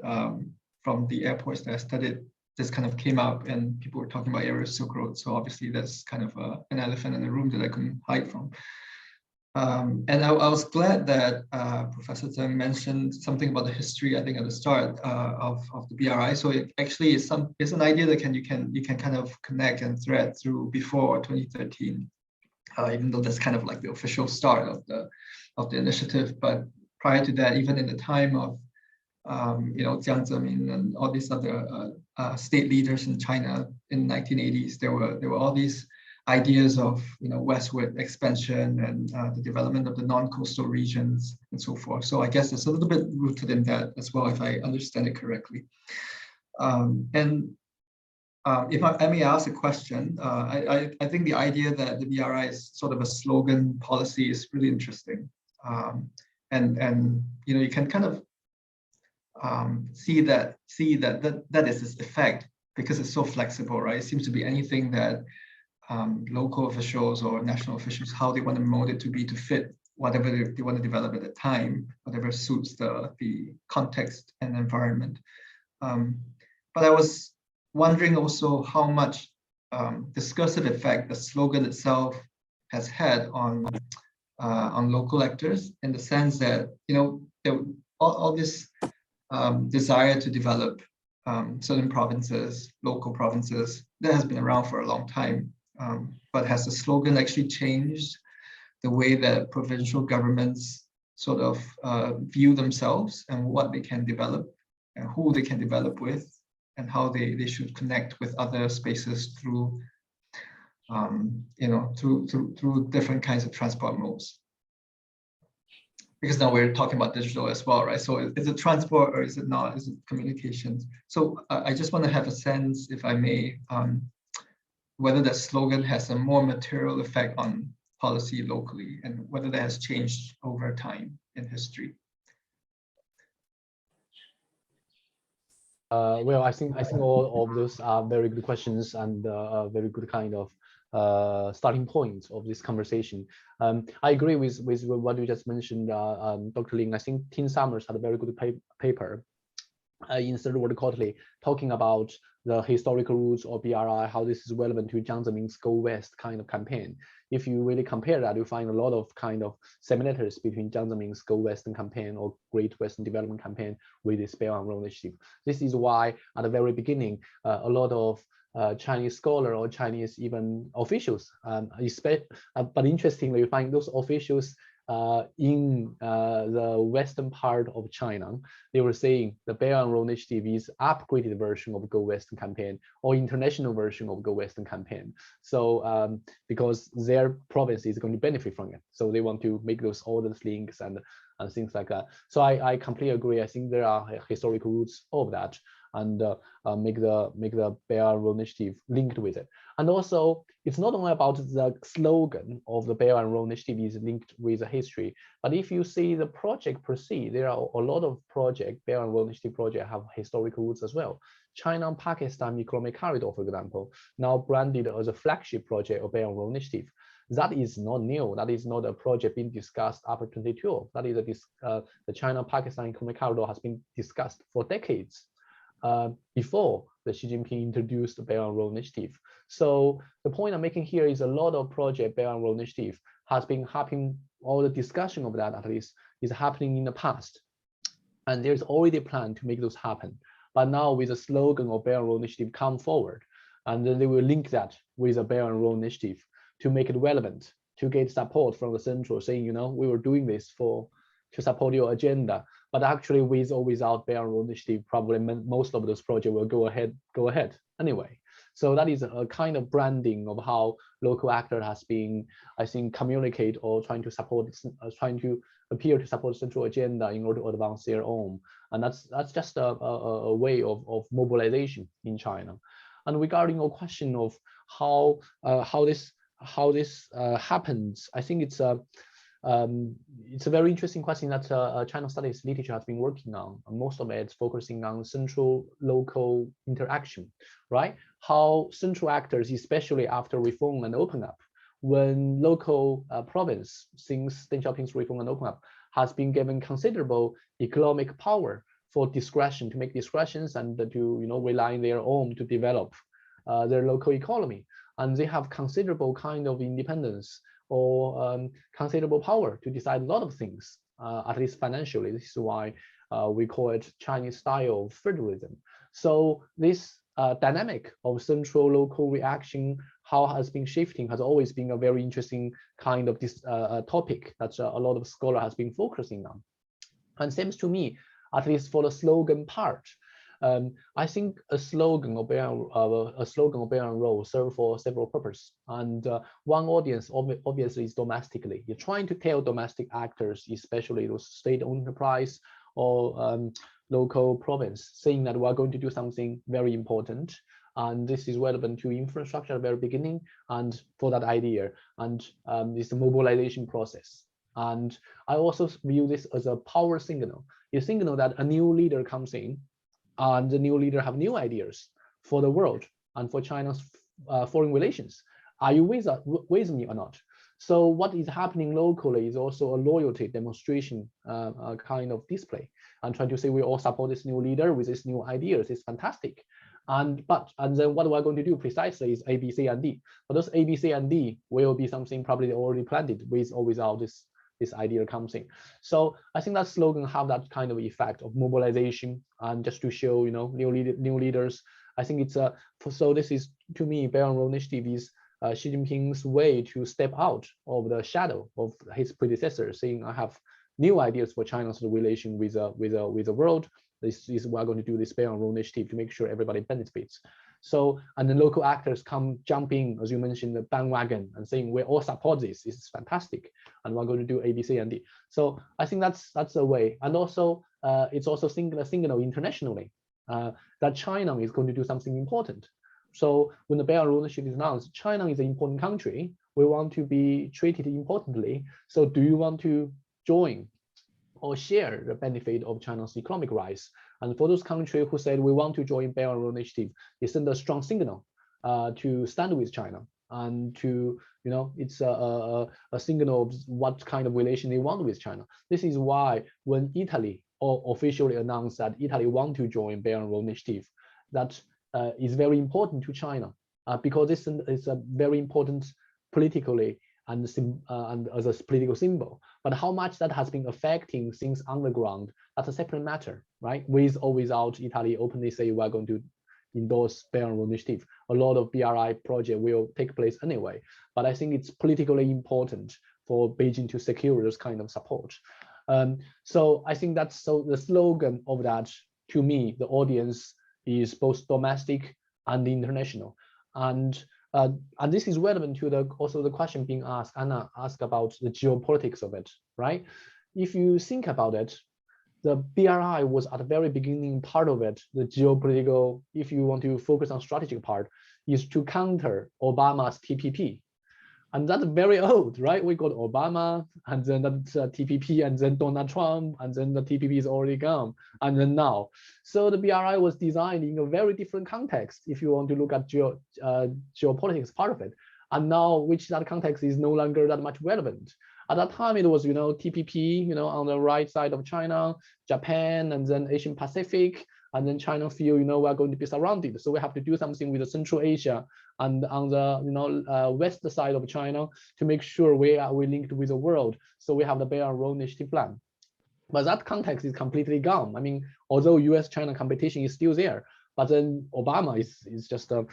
Speaker 2: from the airports that I studied, this kind of came up and people were talking about Area Silk Road. So obviously that's kind of an elephant in the room that I couldn't hide from. And I was glad that Professor Zeng mentioned something about the history, I think at the start of the BRI. So it actually is an idea that you can kind of connect and thread through before 2013, even though that's kind of like the official start of the initiative. But prior to that, even in the time of Jiang Zemin and all these other state leaders in China in the 1980s, there were all these ideas of westward expansion and the development of the non-coastal regions and so forth. So I guess it's a little bit rooted in that as well, if I understand it correctly. And if I may ask a question, I think the idea that the BRI is sort of a slogan policy is really interesting. And you can kind of see that is its effect because it's so flexible, right? It seems to be anything that local officials or national officials, how they want to mold it to be to fit whatever they want to develop at the time, whatever suits the context and environment. But I was wondering also how much discursive effect the slogan itself has had on local actors, in the sense that all this desire to develop certain provinces, local provinces, that has been around for a long time. But has the slogan actually changed the way that provincial governments sort of view themselves and what they can develop and who they can develop with and how they should connect with other spaces through through different kinds of transport modes? Because now we're talking about digital as well, right? So is it transport or is it not? Is it communications? So I just want to have a sense, if I may, whether that slogan has a more material effect on policy locally and whether that has changed over time in history.
Speaker 3: Well, I think all of those are very good questions and very good kind of starting points of this conversation. I agree with what you just mentioned, Dr. Lin. I think Tim Summers had a very good paper in Third World Quarterly talking about the historical roots of BRI, how this is relevant to Jiang Zemin's Go West kind of campaign. If you really compare that, you find a lot of kind of similarities between Jiang Zemin's Go Western campaign or Great Western Development Campaign with the Belt and Road Initiative. This is why at the very beginning, a lot of Chinese scholars or Chinese even officials, but interestingly, you find those officials in the western part of China, they were saying the Belt and Road Initiative is upgraded version of Go Western campaign or international version of Go Western campaign. So because their province is going to benefit from it, so they want to make all those links and things like that. So I completely agree. I think there are historical roots of that, and make the Belt and Road Initiative linked with it. And also, it's not only about the slogan of the Belt and Road Initiative is linked with the history, but if you see the project proceed, there are a lot of projects, Belt and Road Initiative projects have historical roots as well. China and Pakistan Economic Corridor, for example, now branded as a flagship project of Belt and Road Initiative. That is not new. That is not a project being discussed after 2012. That is the China-Pakistan Economic Corridor has been discussed for decades before the Xi Jinping introduced the Belt and Road Initiative. So the point I'm making here is a lot of project Belt and Road Initiative has been happening, all the discussion of that at least is happening in the past. And there's already a plan to make those happen. but now with the slogan of Belt and Road Initiative come forward, and then they will link that with a Belt and Road Initiative to make it relevant, to get support from the central, saying, you know, we were doing this to support your agenda, but actually with or without Belt and Road Initiative, probably most of those projects will go ahead anyway. So that is a kind of branding of how local actor has been, I think, communicate or trying to support, trying to appear to support central agenda in order to advance their own. And that's just a way of mobilization in China. And regarding your question of how this happens, I think it's a very interesting question that China studies literature has been working on. And most of it focusing on central-local interaction, right? How central actors, especially after reform and open up, when local province, since Deng Xiaoping's reform and open up, has been given considerable economic power for discretion, to make discretions and to rely on their own to develop their local economy. And they have considerable kind of independence or considerable power to decide a lot of things, at least financially. This is why we call it Chinese style federalism. So this dynamic of central-local reaction, how has been shifting, has always been a very interesting kind of this topic that a lot of scholars has been focusing on. And seems to me, at least for the slogan part, I think a slogan of Belt and Road serve for several purposes. And one audience obviously is domestically. You're trying to tell domestic actors, especially those state-owned enterprise or local province, saying that we're going to do something very important. And this is relevant to infrastructure at the very beginning and for that idea. And it's a mobilization process. And I also view this as a power signal. You signal that a new leader comes in, and the new leader have new ideas for the world and for China's foreign relations. Are you with me or not? So what is happening locally is also a loyalty demonstration kind of display, and trying to say we all support this new leader with these new ideas. It's fantastic. And then what we're going to do precisely is A, B, C, and D. But those A, B, C, and D will be something probably already planted with or without this idea comes in. So I think that slogan have that kind of effect of mobilization, and just to show new leaders. I think it's so this is, to me, Belt and Road Initiative is Xi Jinping's way to step out of the shadow of his predecessor, saying I have new ideas for China's relation with the world. This is we're going to do this Belt and Road Initiative to make sure everybody benefits. So, and the local actors come jumping, as you mentioned, the bandwagon and saying we all support this. This is fantastic, and we're going to do A, B, C, and D. So I think that's a way, and also it's also a signal internationally that China is going to do something important. So when the Belt and Road Initiative is announced, China is an important country. We want to be treated importantly. So do you want to join or share the benefit of China's economic rise? And for those countries who said we want to join Belt and Road Initiative, it sends a strong signal to stand with China, and to it's a signal of what kind of relation they want with China. This is why when Italy officially announced that Italy want to join Belt and Road Initiative, that is very important to China because this is a very important politically and as a political symbol. But how much that has been affecting things on the ground, that's a separate matter, right? With or without Italy openly say we're going to endorse Belt and Road Initiative, a lot of BRI project will take place anyway. But I think it's politically important for Beijing to secure this kind of support. So I think that's the slogan of that. To me, the audience is both domestic and international, and this is relevant to also the question being asked, Anna asked about the geopolitics of it, right? If you think about it, the BRI was at the very beginning part of it, the geopolitical, if you want to focus on strategic part, is to counter Obama's TPP. And that's very old, right? We got Obama, and then that's TPP, and then Donald Trump, and then the TPP is already gone, and then now. So the BRI was designed in a very different context if you want to look at geopolitics part of it. And now, which that context is no longer that much relevant. At that time, it was TPP, on the right side of China, Japan, and then Asian Pacific, and then China feel we're going to be surrounded, so we have to do something with the Central Asia and on the west side of China to make sure we linked with the world. So we have the Belt and Road Initiative plan. But that context is completely gone. I mean, although US-China competition is still there, but then Obama is just a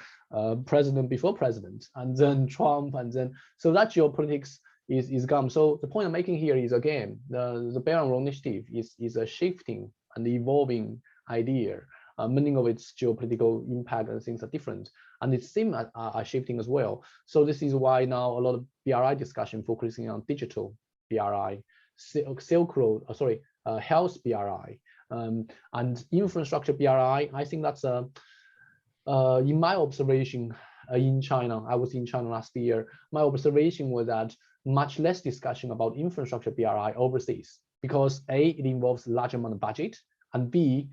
Speaker 3: president before president, and then Trump, and then so that geopolitics is gone. So the point I'm making here is, again, the Belt and Road Initiative is a shifting and evolving idea. Many of its geopolitical impact and things are different, and its themes are shifting as well. So this is why now a lot of BRI discussion focusing on digital BRI, Silk Road, health BRI, and infrastructure BRI. I think that's in my observation in China. I was in China last year. My observation was that much less discussion about infrastructure BRI overseas, because A, it involves large amount of budget, and B,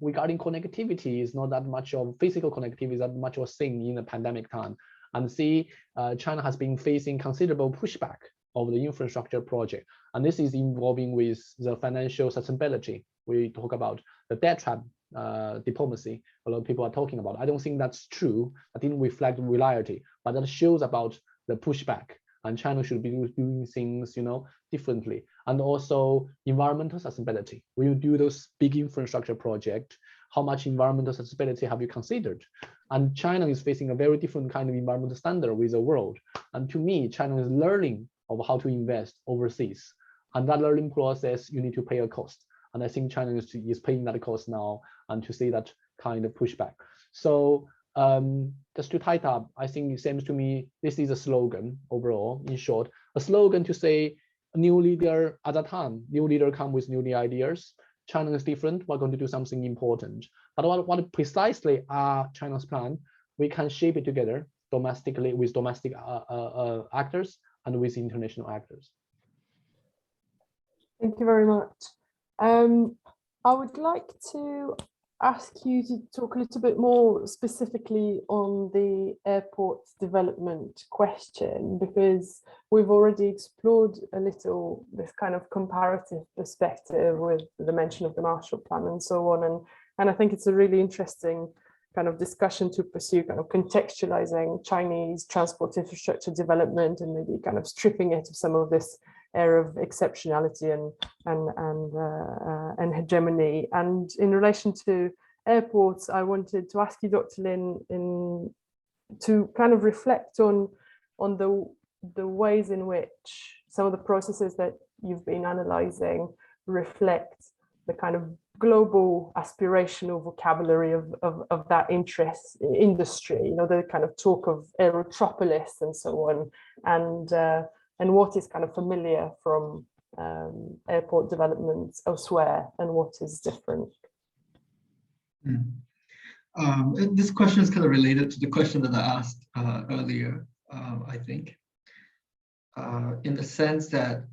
Speaker 3: regarding connectivity, is not that much of physical connectivity, is that much of a thing in the pandemic time. And C, China has been facing considerable pushback of the infrastructure project, and this is involving with the financial sustainability. We talk about the debt trap diplomacy. A lot of people are talking about. I don't think that's true. I didn't reflect reality, but that shows about the pushback. And China should be doing things, differently. And also environmental sustainability. When you do those big infrastructure projects, how much environmental sustainability have you considered? And China is facing a very different kind of environmental standard with the world. And to me, China is learning of how to invest overseas. And that learning process, you need to pay a cost. And I think China is paying that cost now, and to see that kind of pushback. So just to tie it up, I think it seems to me this is a slogan overall, in short, a slogan to say a new leader at a time, new leader come with new ideas. China is different, we're going to do something important. But what precisely are China's plan? We can shape it together domestically with domestic actors and with international actors.
Speaker 1: Thank you very much. I would like to ask you to talk a little bit more specifically on the airport development question, because we've already explored a little this kind of comparative perspective with the mention of the Marshall Plan and so on. And I think it's a really interesting kind of discussion to pursue, kind of contextualizing Chinese transport infrastructure development and maybe kind of stripping it of some of this air of exceptionality and hegemony. And in relation to airports, I wanted to ask you, Dr. Lin, to kind of reflect on the ways in which some of the processes that you've been analyzing reflect the kind of global aspirational vocabulary of that industry, the kind of talk of aerotropolis and so on, and what is kind of familiar from airport development elsewhere and what is different.
Speaker 2: This question is kind of related to the question that I asked earlier, I think, in the sense that,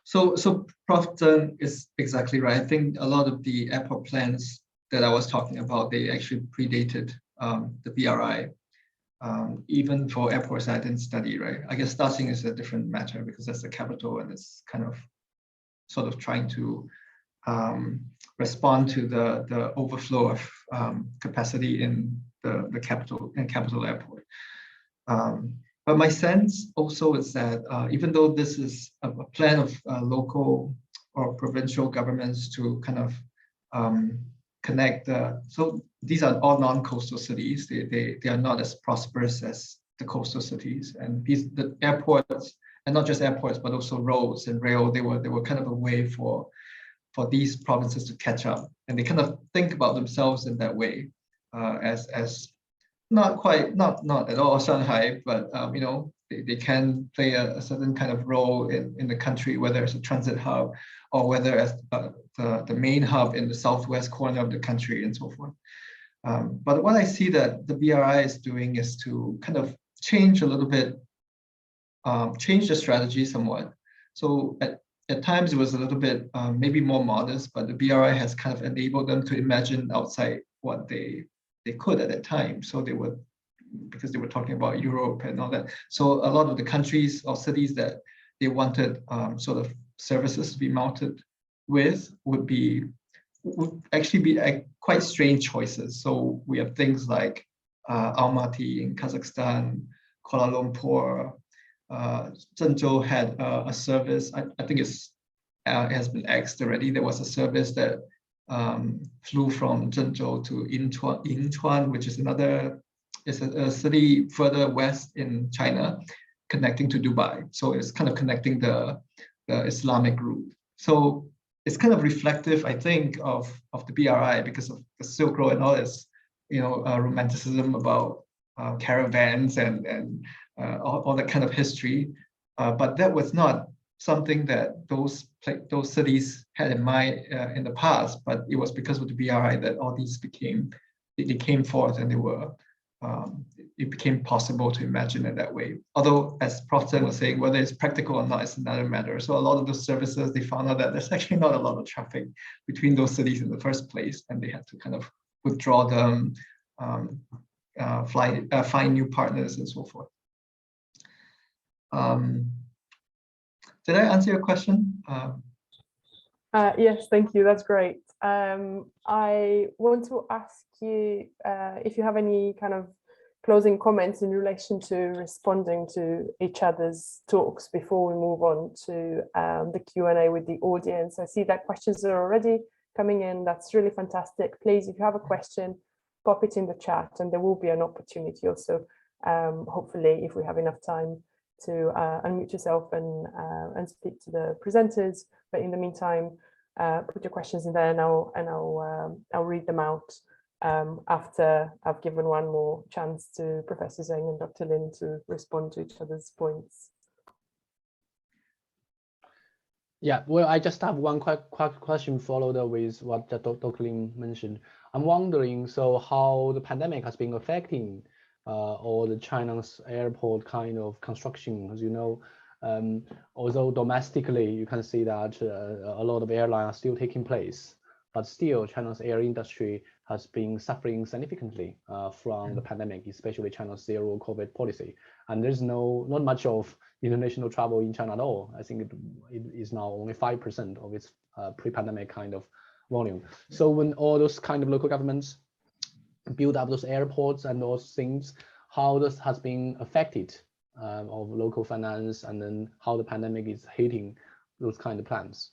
Speaker 2: so Prof. Zeng is exactly right. I think a lot of the airport plans that I was talking about, they actually predated the BRI. Even for airports, I didn't study, right? I guess starting is a different matter because that's the capital and it's kind of sort of trying to respond to the overflow of capacity in the capital airport. But my sense also is that even though this is a plan of local or provincial governments to kind of connect, so these are all non-coastal cities. They are not as prosperous as the coastal cities, and the airports, and not just airports, but also roads and rail. They were kind of a way for these provinces to catch up, and they kind of think about themselves in that way, as not at all Shanghai, but they can play a certain kind of role in the country, whether it's a transit hub or whether as the main hub in the southwest corner of the country and so forth. But what I see that the BRI is doing is to kind of change a little bit, change the strategy somewhat. So at times it was a little bit maybe more modest, but the BRI has kind of enabled them to imagine outside what they could at that time. So because they were talking about Europe and all that. So a lot of the countries or cities that they wanted sort of services to be mounted with would actually be quite strange choices. So we have things like Almaty in Kazakhstan, Kuala Lumpur, Chengdu had a service. I think it's has been axed already. There was a service that flew from Zhengzhou to Yinchuan, which is a city further west in China, connecting to Dubai. So it's kind of connecting the Islamic route. So it's kind of reflective, I think, of the BRI because of the Silk Road and all this, romanticism about caravans and all that kind of history. But that was not something that those cities had in mind in the past. But it was because of the BRI that all these came forth, and it became possible to imagine it that way. Although, as Prof Zeng was saying, whether it's practical or not is another matter. So a lot of those services, they found out that there's actually not a lot of traffic between those cities in the first place, and they had to kind of withdraw them, find new partners, and so forth. Did I answer your question?
Speaker 1: Yes, thank you. That's great. I want to ask you if you have any kind of closing comments in relation to responding to each other's talks before we move on to the Q&A with the audience. I see that questions are already coming in. That's really fantastic. Please, if you have a question, pop it in the chat, and there will be an opportunity also, hopefully, if we have enough time, to unmute yourself and speak to the presenters. But in the meantime, put your questions in there, and I'll read them out after I've given one more chance to Professor Zeng and Dr. Lin to respond to each other's points.
Speaker 3: Yeah, well, I just have one quick question followed up with what Dr. Lin mentioned. I'm wondering, so how the pandemic has been affecting all the China's airport kind of construction. As you know, although domestically you can see that a lot of airlines are still taking place, but still China's air industry has been suffering significantly from the pandemic, especially China's zero COVID policy. And there's not much of international travel in China at all. I think it is now only 5% of its pre-pandemic kind of volume. So when all those kind of local governments build up those airports and those things, how this has been affected of local finance, and then how the pandemic is hitting those kind of plans?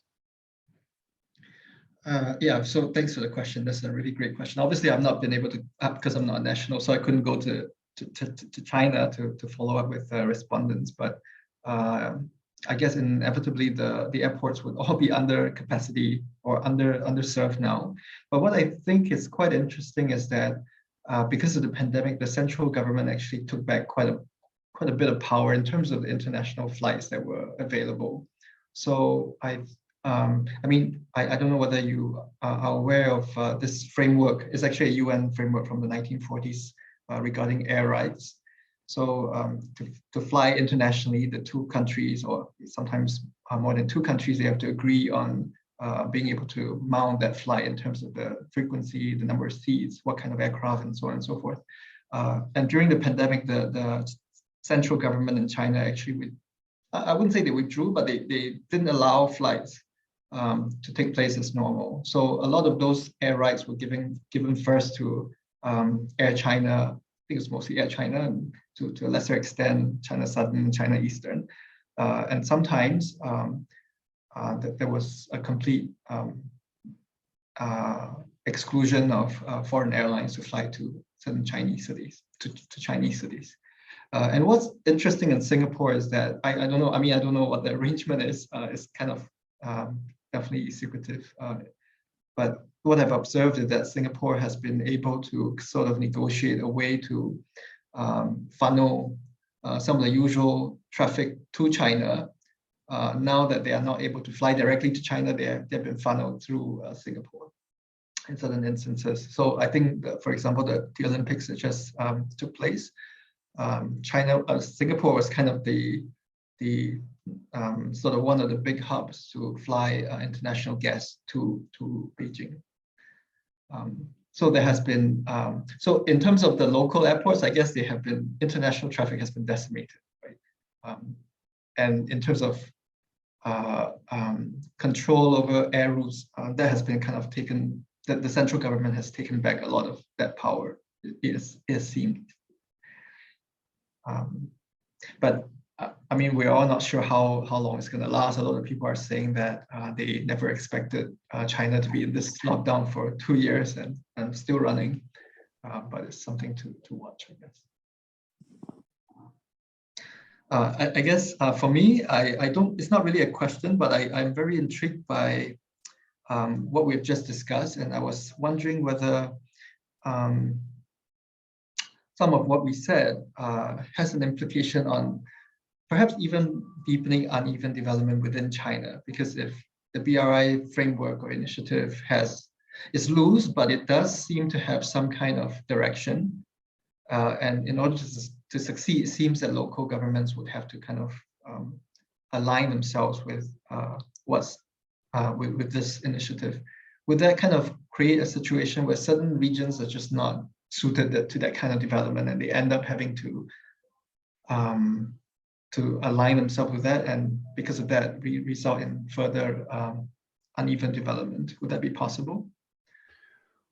Speaker 2: Yeah, so thanks for the question. That's a really great question. Obviously, I've not been able to, because I'm not a national, so I couldn't go to China to follow up with respondents. But I guess inevitably the airports would all be under capacity or underserved now. But what I think is quite interesting is that because of the pandemic, the central government actually took back quite a bit of power in terms of the international flights that were available. So I don't know whether you are aware of this framework. It's actually a UN framework from the 1940s regarding air rights. So to fly internationally, the two countries, or sometimes more than two countries, they have to agree on being able to mount that flight in terms of the frequency, the number of seats, what kind of aircraft, and so on and so forth. And during the pandemic, the central government in China actually, I wouldn't say they withdrew, but they didn't allow flights to take place as normal. So a lot of those air rights were given first to Air China. I think it's mostly Air China, and to a lesser extent, China Southern, China Eastern. And sometimes there was a complete exclusion of foreign airlines to fly to certain Chinese cities, to Chinese cities. And what's interesting in Singapore is that I don't know. I mean, I don't know what the arrangement is. It's kind of definitely secretive. But what I've observed is that Singapore has been able to sort of negotiate a way to funnel some of the usual traffic to China. Now that they are not able to fly directly to China, they've been funneled through Singapore in certain instances. So I think, for example, the Olympics that just took place, Singapore was kind of the sort of one of the big hubs to fly international guests to Beijing. So there has been, so in terms of the local airports, I guess international traffic has been decimated, right? And in terms of control over air routes, that has been kind of taken, that the central government has taken back a lot of that power, it seemed. But I mean, we're all not sure how long it's going to last. A lot of people are saying that they never expected China to be in this lockdown for 2 years and still running. But it's something to watch, I guess. I guess for me, I don't. It's not really a question, but I'm very intrigued by what we've just discussed, and I was wondering whether some of what we said has an implication on perhaps even deepening uneven development within China. Because if the BRI framework or initiative is loose, but it does seem to have some kind of direction, and in order to succeed, it seems that local governments would have to kind of align themselves with with this initiative. Would that kind of create a situation where certain regions are just not suited to that kind of development, and they end up having to align themselves with that, and because of that, result in further uneven development? Would that be possible?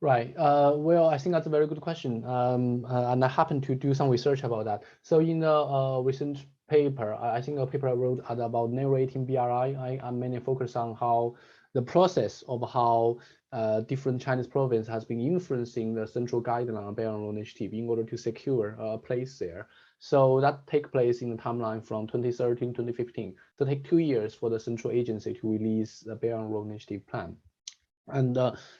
Speaker 3: Right. Well, I think that's a very good question. And I happened to do some research about that. So in the recent paper, I think a paper I wrote about narrating BRI, I mainly focus on how the process of how different Chinese provinces has been influencing the central guideline on Belt and Road Initiative in order to secure a place there. So that take place in the timeline from 2013 to 2015. So take 2 years for the central agency to release the Belt and Road Initiative plan. And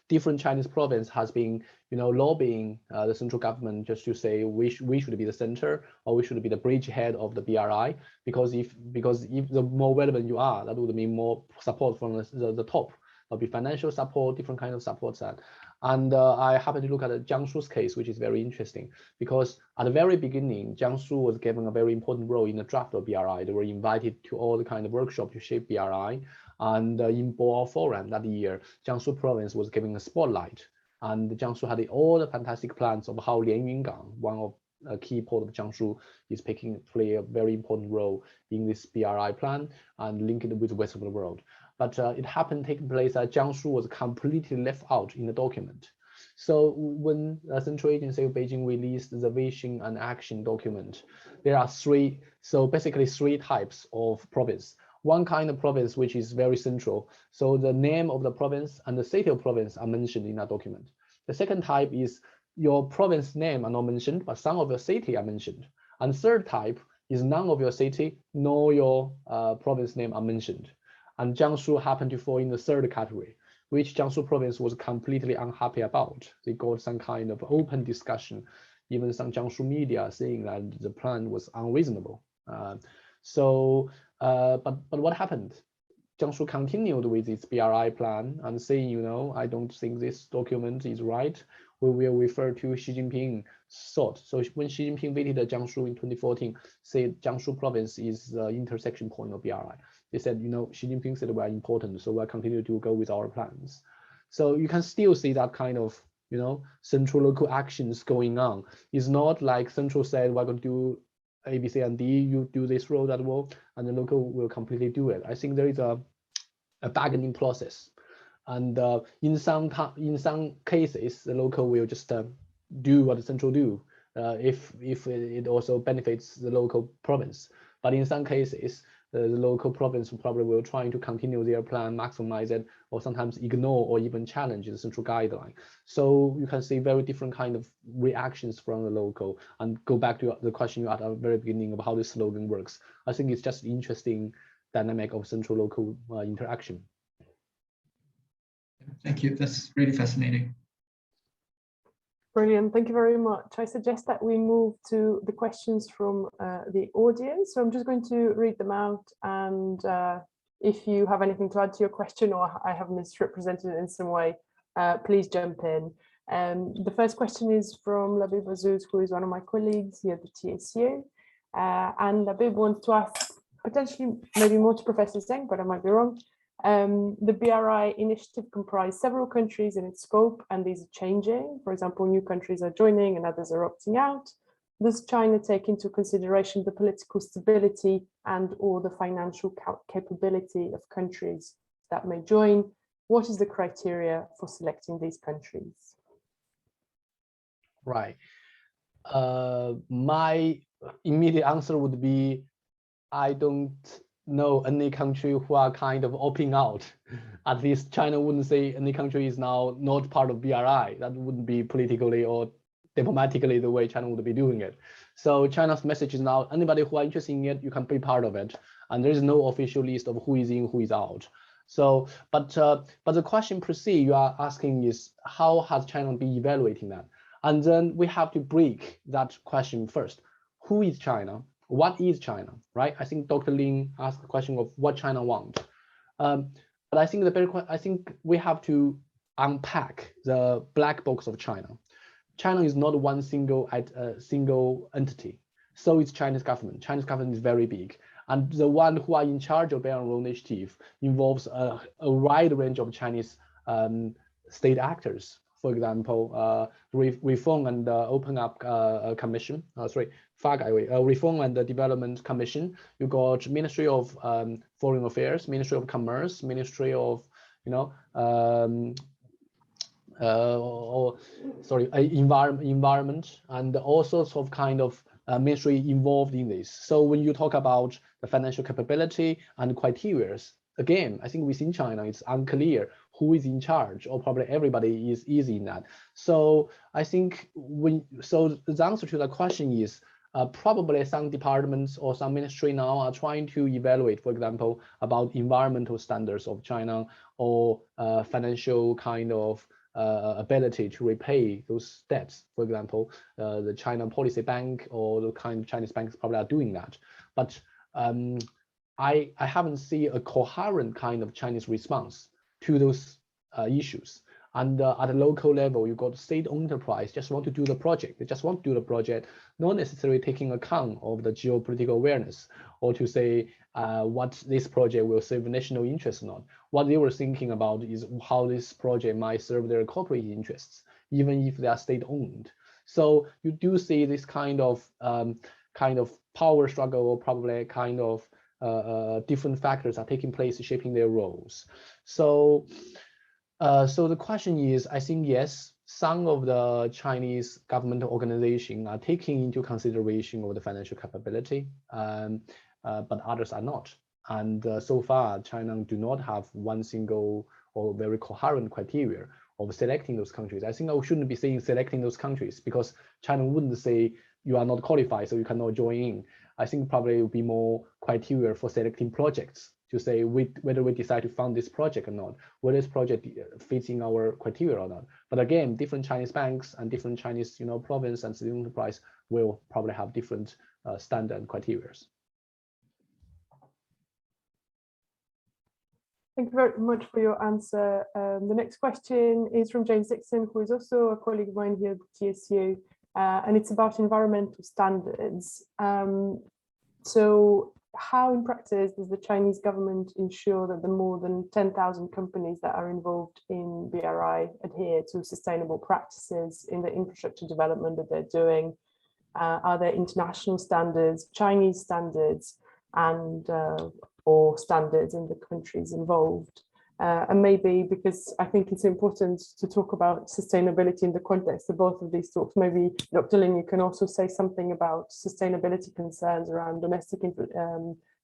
Speaker 3: different Chinese province has been, lobbying the central government just to say we should be the center, or we should be the bridgehead of the BRI, because if the more relevant you are, that would mean more support from the top. There'll be financial support, different kind of support that. And I happen to look at Jiangsu's case, which is very interesting, because at the very beginning, Jiangsu was given a very important role in the draft of BRI. They were invited to all the kind of workshop to shape BRI. And in Boao Forum that year, Jiangsu province was given a spotlight. And Jiangsu had all the fantastic plans of how Lianyungang, one of a key port of Jiangsu, is play a very important role in this BRI plan and link it with the rest of the world. But it happened taking place that Jiangsu was completely left out in the document. So when the Central Agency of Beijing released the vision and action document, there are basically three types of province. One kind of province which is very central. So the name of the province and the city of province are mentioned in that document. The second type is your province name are not mentioned, but some of your city are mentioned. And third type is none of your city nor your province name are mentioned. And Jiangsu happened to fall in the third category, which Jiangsu province was completely unhappy about. They got some kind of open discussion, even some Jiangsu media saying that the plan was unreasonable. But what happened? Jiangsu continued with its BRI plan and saying, I don't think this document is right. We will refer to Xi Jinping thought. So when Xi Jinping visited Jiangsu in 2014, said Jiangsu province is the intersection point of BRI. They said, Xi Jinping said we are important, so we'll continue to go with our plans. So you can still see that kind of, central local actions going on. It's not like central said we're going to do A, B, C, and D, you do this role, that role, and the local will completely do it. I think there is a bargaining process. And in some cases, the local will just do what the central do, if it also benefits the local province. But in some cases, the local province probably will try to continue their plan, maximize it, or sometimes ignore or even challenge the central guideline. So you can see very different kind of reactions from the local. And go back to the question you had at the very beginning of how this slogan works. I think it's just interesting dynamic of central-local interaction.
Speaker 2: Thank you. That's really fascinating.
Speaker 1: Brilliant. Thank you very much. I suggest that we move to the questions from the audience. So I'm just going to read them out, and if you have anything to add to your question or I have misrepresented it in some way, please jump in. The first question is from Labib Azouz, who is one of my colleagues here at the TSU. And Labib wants to ask, potentially maybe more to Professor Zeng, but I might be wrong. The BRI initiative comprised several countries in its scope, and these are changing. For example, new countries are joining and others are opting out. Does China take into consideration the political stability and or the financial capability of countries that may join? What is the criteria for selecting these countries?
Speaker 3: Right. My immediate answer would be I don't know any country who are kind of opting out. At least China wouldn't say any country is now not part of BRI. That wouldn't be politically or diplomatically the way China would be doing it. So China's message is now anybody who are interested in it, you can be part of it. And there is no official list of who is in, who is out. So, but the question per se you are asking is how has China been evaluating that? And then we have to break that question first. Who is China? What is China, right? I think Dr. Lin asked the question of what China wants. But I think we have to unpack the black box of China. China is not one single entity. So is Chinese government. Chinese government is very big. And the one who are in charge of Belt and Road Initiative involves a wide range of Chinese state actors. For example, Reform and Open Up Commission, Reform and Development Commission. You got Ministry of Foreign Affairs, Ministry of Commerce, Ministry of, environment, and all sorts of kind of ministry involved in this. So when you talk about the financial capability and criteria, again, I think within China, it's unclear who is in charge, or probably everybody is easy in that. So I think the answer to the question is probably some departments or some ministry now are trying to evaluate, for example, about environmental standards of China or financial kind of ability to repay those debts. For example, the China Policy Bank or the kind of Chinese banks probably are doing that. But I haven't seen a coherent kind of Chinese response to those issues. And at a local level, you got state-owned enterprise just want to do the project. They just want to do the project, not necessarily taking account of the geopolitical awareness or to say what this project will serve national interest or not. What they were thinking about is how this project might serve their corporate interests, even if they are state-owned. So you do see this kind of power struggle, or probably kind of different factors are taking place, shaping their roles. So the question is, I think, yes, some of the Chinese government organizations are taking into consideration of the financial capability, but others are not. And so far, China do not have one single or very coherent criteria of selecting those countries. I think I shouldn't be saying selecting those countries, because China wouldn't say you are not qualified, so you cannot join in. I think probably it would be more criteria for selecting projects to say whether we decide to fund this project or not, whether this project fits in our criteria or not. But again, different Chinese banks and different Chinese province and city enterprise will probably have different standard and criteria.
Speaker 1: Thank you very much for your answer. The next question is from James Dixon, who is also a colleague of mine here at the TSU, and it's about environmental standards. So how in practice does the Chinese government ensure that the more than 10,000 companies that are involved in BRI adhere to sustainable practices in the infrastructure development that they're doing? Are there international standards, Chinese standards, and or standards in the countries involved? And maybe, because I think it's important to talk about sustainability in the context of both of these talks, maybe Dr. Lin, you can also say something about sustainability concerns around domestic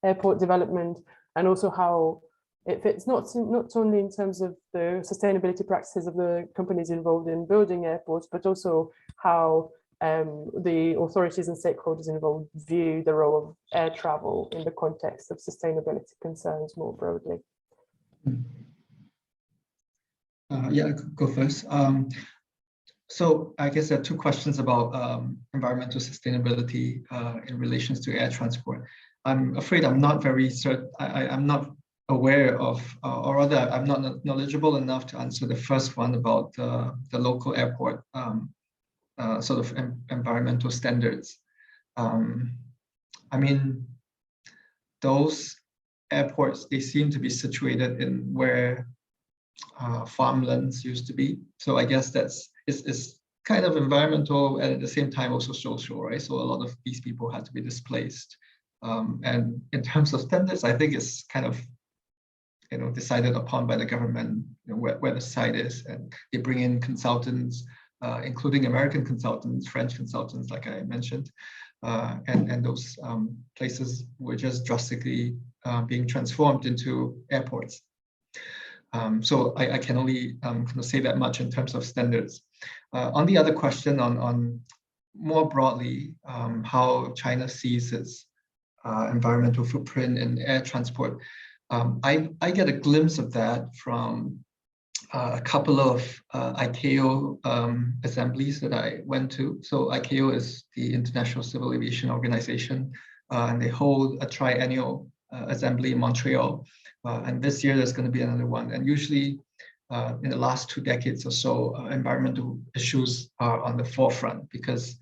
Speaker 1: airport development, and also how it fits not only in terms of the sustainability practices of the companies involved in building airports, but also how the authorities and stakeholders involved view the role of air travel in the context of sustainability concerns more broadly.
Speaker 2: Yeah, I could go first. So I guess there are two questions about environmental sustainability in relation to air transport. I'm afraid I'm not very certain. I'm not aware of, or rather, I'm not knowledgeable enough to answer the first one about the local airport sort of environmental standards. I mean, those airports, they seem to be situated in where farmlands used to be. So I guess it's kind of environmental and at the same time also social, right? So a lot of these people had to be displaced. And in terms of standards, I think it's kind of decided upon by the government, where the site is, and they bring in consultants, including American consultants, French consultants, like I mentioned. and those places were just drastically being transformed into airports. So I can only kind of say that much in terms of standards. On the other question on more broadly, how China sees its environmental footprint in air transport, I get a glimpse of that from a couple of ICAO assemblies that I went to. So ICAO is the International Civil Aviation Organization, and they hold a triennial assembly in Montreal. And this year there's going to be another one. And usually in the last 2 decades or so, environmental issues are on the forefront because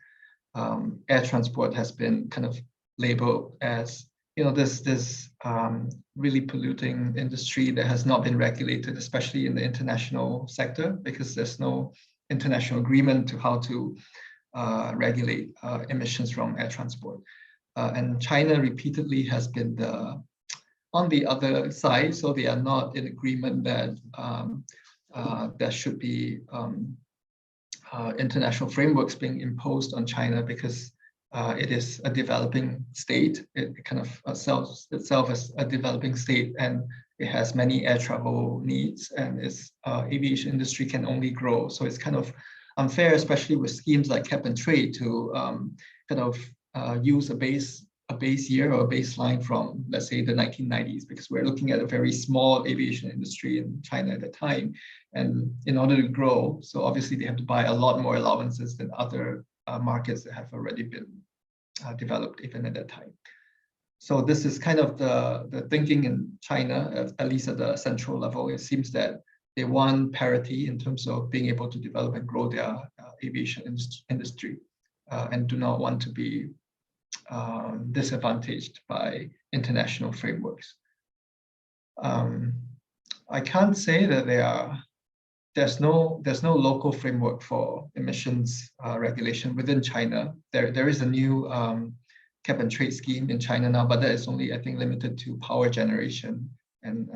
Speaker 2: air transport has been kind of labeled as, you know, this really polluting industry that has not been regulated, especially in the international sector, because there's no international agreement to how to regulate emissions from air transport. And China repeatedly has been on the other side, so they are not in agreement that there should be international frameworks being imposed on China because it is a developing state. It kind of sells itself as a developing state, and it has many air travel needs, and its aviation industry can only grow. So it's kind of unfair, especially with schemes like cap and trade, to kind of use a base year or a baseline from, let's say, the 1990s, because we're looking at a very small aviation industry in China at the time. And in order to grow, so obviously they have to buy a lot more allowances than other markets that have already been developed even at that time. So this is kind of the thinking in China, at least at the central level. It seems that they want parity in terms of being able to develop and grow their aviation industry, and do not want to be disadvantaged by international frameworks. I can't say that there's no local framework for emissions regulation within China. There is a new cap and trade scheme in China now, but that is only, I think, limited to power generation and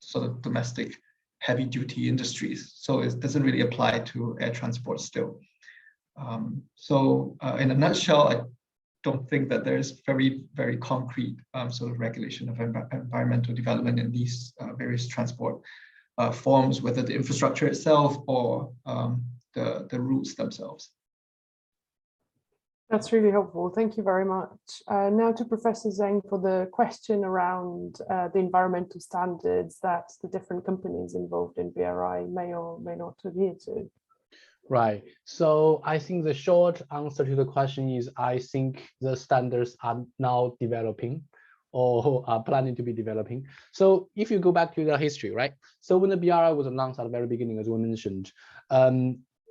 Speaker 2: sort of domestic heavy duty industries. So it doesn't really apply to air transport still. So in a nutshell, I don't think that there's very, very concrete sort of regulation of environmental development in these various transport forms, whether the infrastructure itself or the routes themselves.
Speaker 1: That's really helpful. Thank you very much. Now to Professor Zeng for the question around the environmental standards that the different companies involved in BRI may or may not adhere to.
Speaker 3: Right. So I think the short answer to the question is, I think the standards are now developing or are planning to be developing. So if you go back to the history, right? So when the BRI was announced at the very beginning, as we mentioned,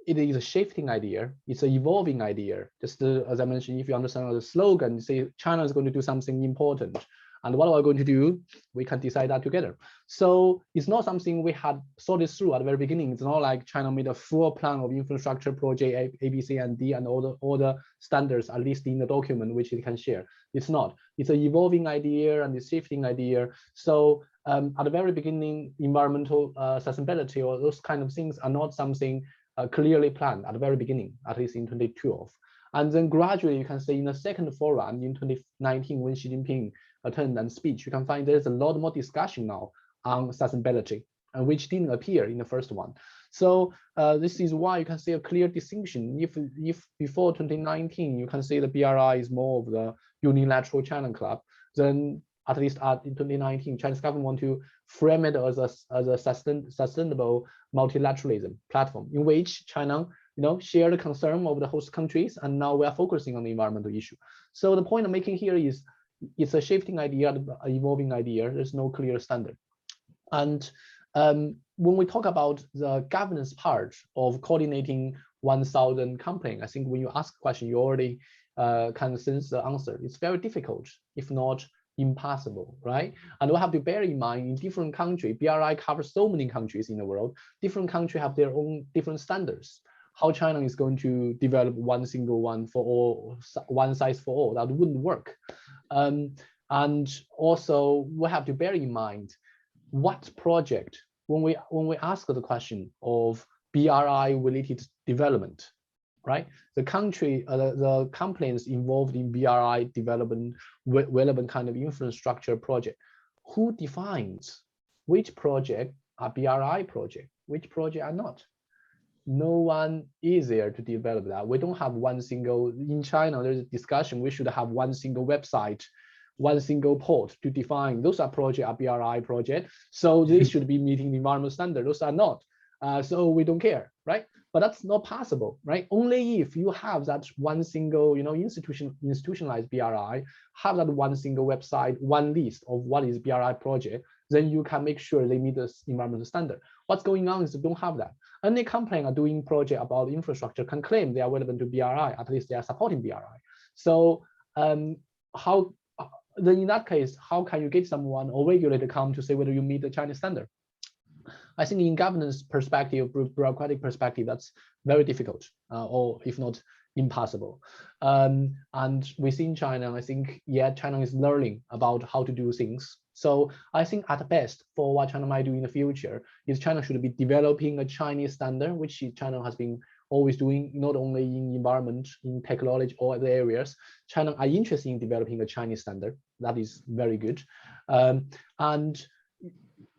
Speaker 3: it is a shifting idea. It's an evolving idea. Just as I mentioned, if you understand the slogan, say China is going to do something important. And what are we going to do? We can decide that together. So it's not something we had thought it through at the very beginning. It's not like China made a full plan of infrastructure project A, B, C, and D, and all the standards at least in the document which it can share. It's not. It's an evolving idea and a shifting idea. So at the very beginning, environmental sustainability or those kind of things are not something clearly planned at the very beginning, at least in 2012. And then gradually, you can say in the second forum in 2019, when Xi Jinping attended and speech, you can find there's a lot more discussion now on sustainability, and which didn't appear in the first one. So this is why you can see a clear distinction. If before 2019, you can say the BRI is more of the unilateral China club, then at least in 2019, Chinese government want to frame it as a sustainable multilateralism platform in which China, share the concern of the host countries, and now we are focusing on the environmental issue. So the point I'm making here is it's a shifting idea, an evolving idea. There's no clear standard. And when we talk about the governance part of coordinating 1,000 campaign, I think when you ask a question, you already can sense the answer. It's very difficult, if not impossible, right? And we have to bear in mind, in different countries, BRI covers so many countries in the world. Different countries have their own different standards. How China is going to develop one single one for all, one size for all, that wouldn't work. And also we have to bear in mind what project, when we ask the question of BRI related development, right? The country, the companies involved in BRI development, relevant kind of infrastructure project, who defines which project are BRI project, which project are not? No one is there to develop that. We don't have one single, in China, there's a discussion, we should have one single website, one single port to define those are project, are BRI project. So they should be meeting the environmental standard. Those are not. So we don't care, right? But that's not possible, right? Only if you have that one single, institutionalized BRI, have that one single website, one list of what is BRI project, then you can make sure they meet the environmental standard. What's going on is they don't have that. Any company are doing project about infrastructure can claim they are relevant to BRI, at least they are supporting BRI. So how then in that case, how can you get someone or regulator come to say whether you meet the Chinese standard? I think in governance perspective, bureaucratic perspective, that's very difficult, or if not impossible. And within China, I think, yeah, China is learning about how to do things. So I think at best for what China might do in the future is China should be developing a Chinese standard, which China has been always doing, not only in environment, in technology, or other areas. China are interested in developing a Chinese standard. That is very good. And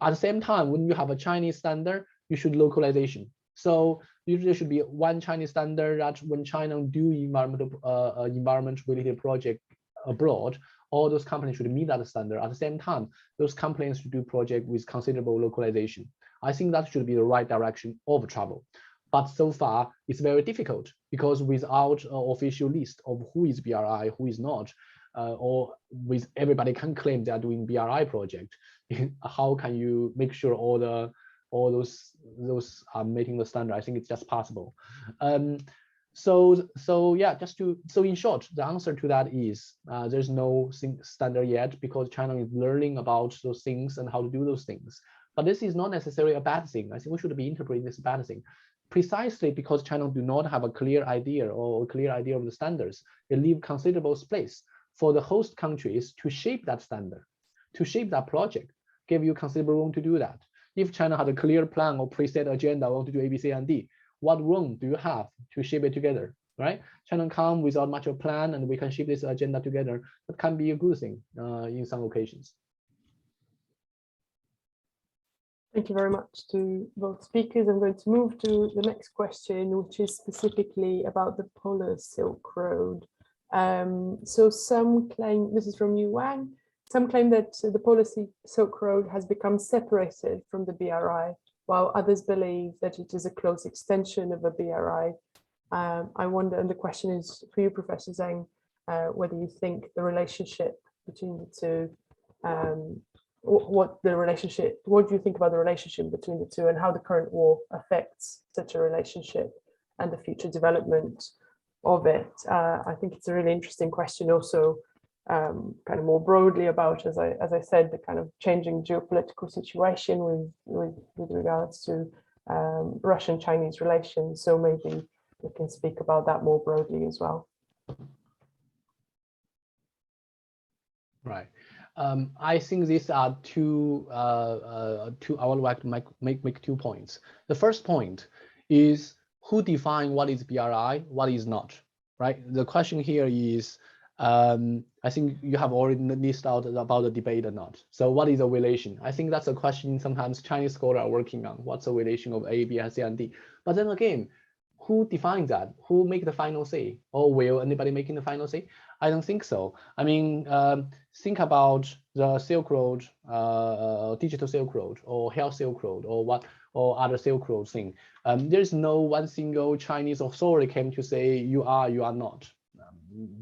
Speaker 3: at the same time, when you have a Chinese standard, you should localization. So there should be one Chinese standard that when China do environment-related project abroad, all those companies should meet that standard. At the same time, those companies should do project with considerable localization. I think that should be the right direction of travel. But so far, it's very difficult because without an official list of who is BRI, who is not, or with everybody can claim they are doing BRI project, how can you make sure all those are meeting the standard? I think it's just possible. So yeah, so in short, the answer to that is there's no standard yet because China is learning about those things and how to do those things. But this is not necessarily a bad thing. I think we should be interpreting this as a bad thing. Precisely because China do not have a clear idea of the standards, they leave considerable space for the host countries to shape that standard, to shape that project, give you considerable room to do that. If China had a clear plan or preset agenda, want to do A, B, C, and D, what room do you have to shape it together, right? China come without much of a plan and we can shape this agenda together. That can be a good thing in some occasions.
Speaker 1: Thank you very much to both speakers. I'm going to move to the next question, which is specifically about the Polar Silk Road. So some claim, this is from Yu Wang, some claim that the Polar Silk Road has become separated from the BRI, while others believe that it is a close extension of a BRI. I wonder, and the question is for you, Professor Zeng, whether you think the relationship between the two, what do you think about the relationship between the two and how the current war affects such a relationship and the future development of it? I think it's a really interesting question also, kind of more broadly about, as I said, the kind of changing geopolitical situation with regards to Russian-Chinese relations. So maybe we can speak about that more broadly as well.
Speaker 3: Right. I think these are two. I would like to make 2 points. The first point is who define what is BRI, what is not, right? The question here is, I think you have already listed out about the debate or not. So what is a relation? I think that's a question sometimes Chinese scholars are working on. What's the relation of A, B, C, and D? But then again, who defines that? Who make the final say? Or will anybody making the final say? I don't think so. I mean, think about the Silk Road, digital Silk Road, or health Silk Road, or other Silk Road thing. There's no one single Chinese authority came to say you are not,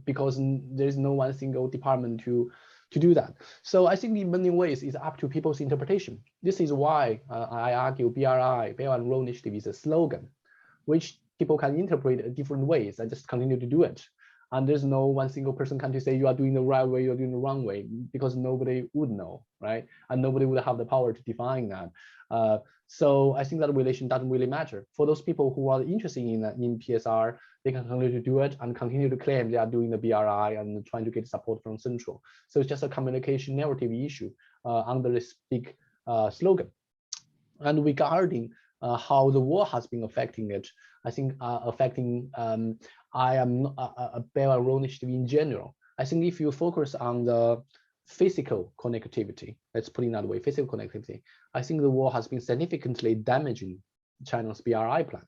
Speaker 3: because there's no one single department to do that. So I think in many ways it's up to people's interpretation. This is why I argue BRI, Belt and Road Initiative, is a slogan, which people can interpret different ways and just continue to do it. And there's no one single person can say you are doing the right way, you're doing the wrong way, because nobody would know, right? And nobody would have the power to define that. So I think that relation doesn't really matter. For those people who are interested in PSR, they can continue to do it and continue to claim they are doing the BRI and trying to get support from Central. So it's just a communication narrative issue under this big slogan. And regarding how the war has been affecting it. I think affecting I am a Belt and Road Initiative in general. I think if you focus on the physical connectivity, let's put it that way, physical connectivity, I think the war has been significantly damaging China's BRI plan.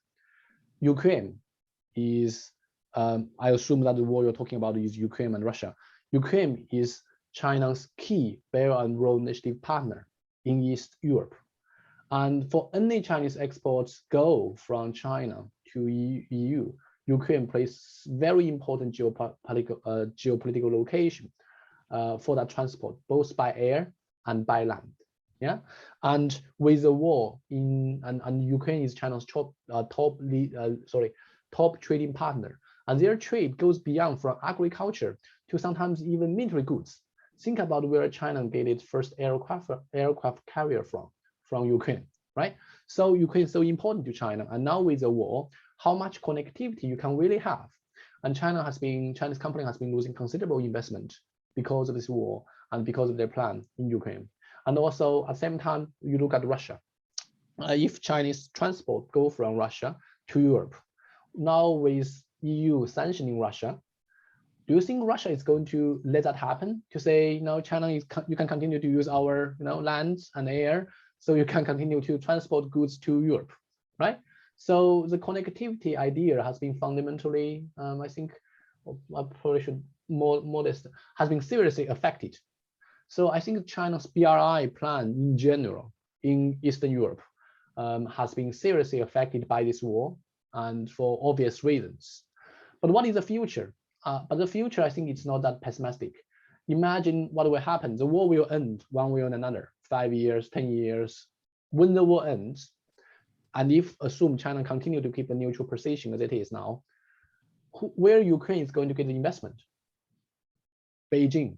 Speaker 3: Ukraine is, I assume that the war you're talking about is Ukraine and Russia. Ukraine is China's key Belt and Road Initiative partner in East Europe. And for any Chinese exports go from China to EU, Ukraine plays very important geopolitical location for that transport, both by air and by land. Yeah, and with the war and Ukraine is China's top trading partner, and their trade goes beyond from agriculture to sometimes even military goods. Think about where China get its first aircraft carrier from Ukraine, right? So Ukraine is so important to China, and now with the war, how much connectivity you can really have, and Chinese company has been losing considerable investment because of this war and because of their plan in Ukraine. And also at the same time, you look at Russia. If Chinese transport go from Russia to Europe, now with EU sanctioning Russia, do you think Russia is going to let that happen? To say, China you can continue to use our lands and air, so you can continue to transport goods to Europe, right? So the connectivity idea has been fundamentally, I think, I probably should more modest, has been seriously affected. So I think China's BRI plan in general in Eastern Europe has been seriously affected by this war, and for obvious reasons. But what is the future? But the future, I think it's not that pessimistic. Imagine what will happen. The war will end one way or another, 5 years, 10 years. When the war ends, and if assume China continue to keep a neutral position as it is now, where Ukraine is going to get the investment? Beijing.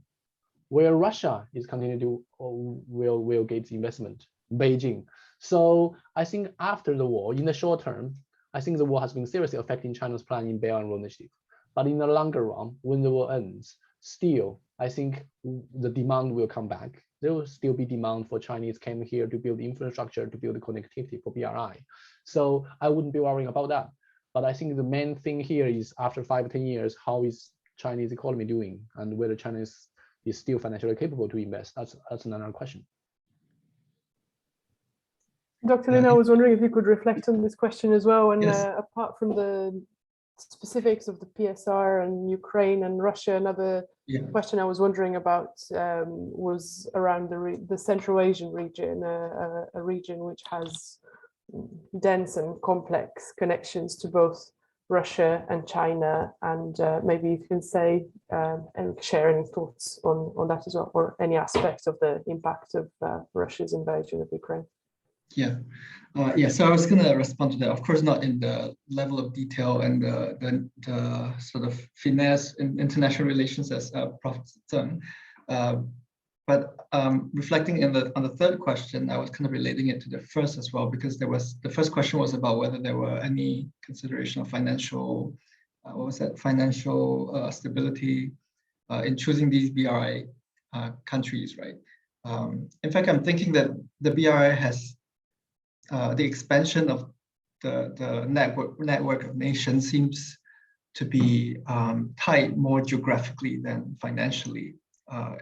Speaker 3: Where Russia is continuing to will get investment? Beijing. So I think after the war, in the short term, I think the war has been seriously affecting China's plan in Belt and Road Initiative. But in the longer run, when the war ends, still, I think the demand will come back. There will still be demand for Chinese came here to build infrastructure, to build connectivity for BRI. So I wouldn't be worrying about that. But I think the main thing here is after 5 or 10 years, how is Chinese economy doing, and whether China is still financially capable to invest. That's another question.
Speaker 1: Dr. Lin, I was wondering if you could reflect on this question as well. And
Speaker 2: yes.
Speaker 1: Apart from the specifics of the PSR and Ukraine and Russia, another question I was wondering about was around the Central Asian region, a region which has dense and complex connections to both Russia and China, and maybe you can say and share any thoughts on that as well, or any aspect of the impact of Russia's invasion of Ukraine.
Speaker 2: So I was going to respond to that. Of course, not in the level of detail and the sort of finesse in international relations as Prof. Zeng. But reflecting on the third question, I was kind of relating it to the first as well, because the first question was about whether there were any consideration of financial, financial stability in choosing these BRI countries, right? In fact, I'm thinking that the BRI has the expansion of the network of nations seems to be tied more geographically than financially.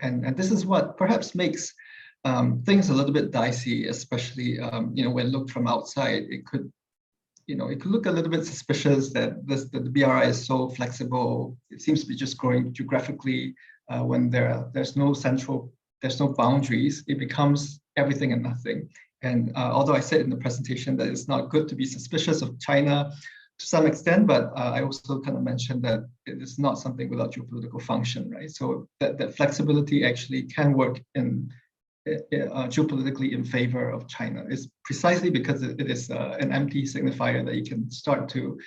Speaker 2: And this is what perhaps makes things a little bit dicey, especially when looked from outside. It could look a little bit suspicious that the BRI is so flexible. It seems to be just growing geographically when there's no boundaries. It becomes everything and nothing. And although I said in the presentation that it's not good to be suspicious of China to some extent, but I also kind of mentioned that it is not something without geopolitical function, right? So that flexibility actually can work in geopolitically in favor of China. It's precisely because it is an empty signifier that you can start to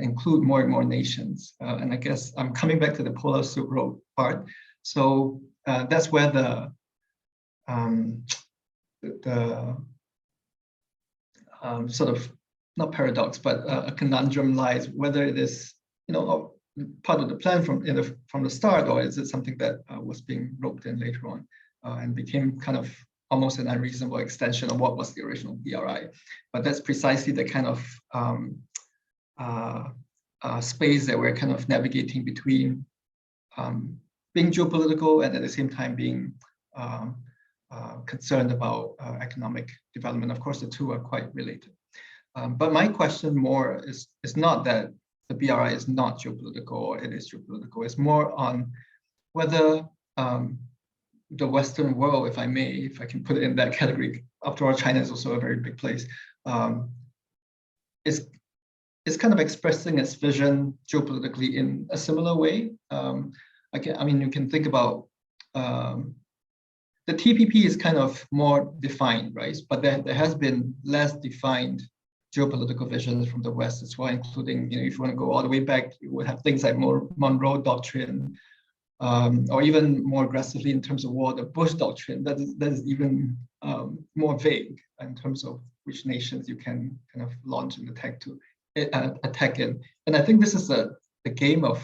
Speaker 2: include more and more nations. And I guess I'm coming back to the Polar Silk Road part. So that's where the sort of not paradox, but a conundrum lies, whether it is part of the plan from the start, or is it something that was being roped in later on and became kind of almost an unreasonable extension of what was the original BRI. But that's precisely the kind of space that we're kind of navigating between being geopolitical and at the same time being concerned about economic development. Of course, the two are quite related. But my question more is not that the BRI is not geopolitical or it is geopolitical. It's more on whether the Western world, if I can put it in that category, after all, China is also a very big place, is kind of expressing its vision geopolitically in a similar way. I mean, you can think about the TPP is kind of more defined, right? But there has been less defined geopolitical visions from the West as well, including, you know, if you want to go all the way back, you would have things like Monroe Doctrine, or even more aggressively in terms of war, the Bush Doctrine. That is even more vague in terms of which nations you can kind of launch an attack in. And I think this is the game of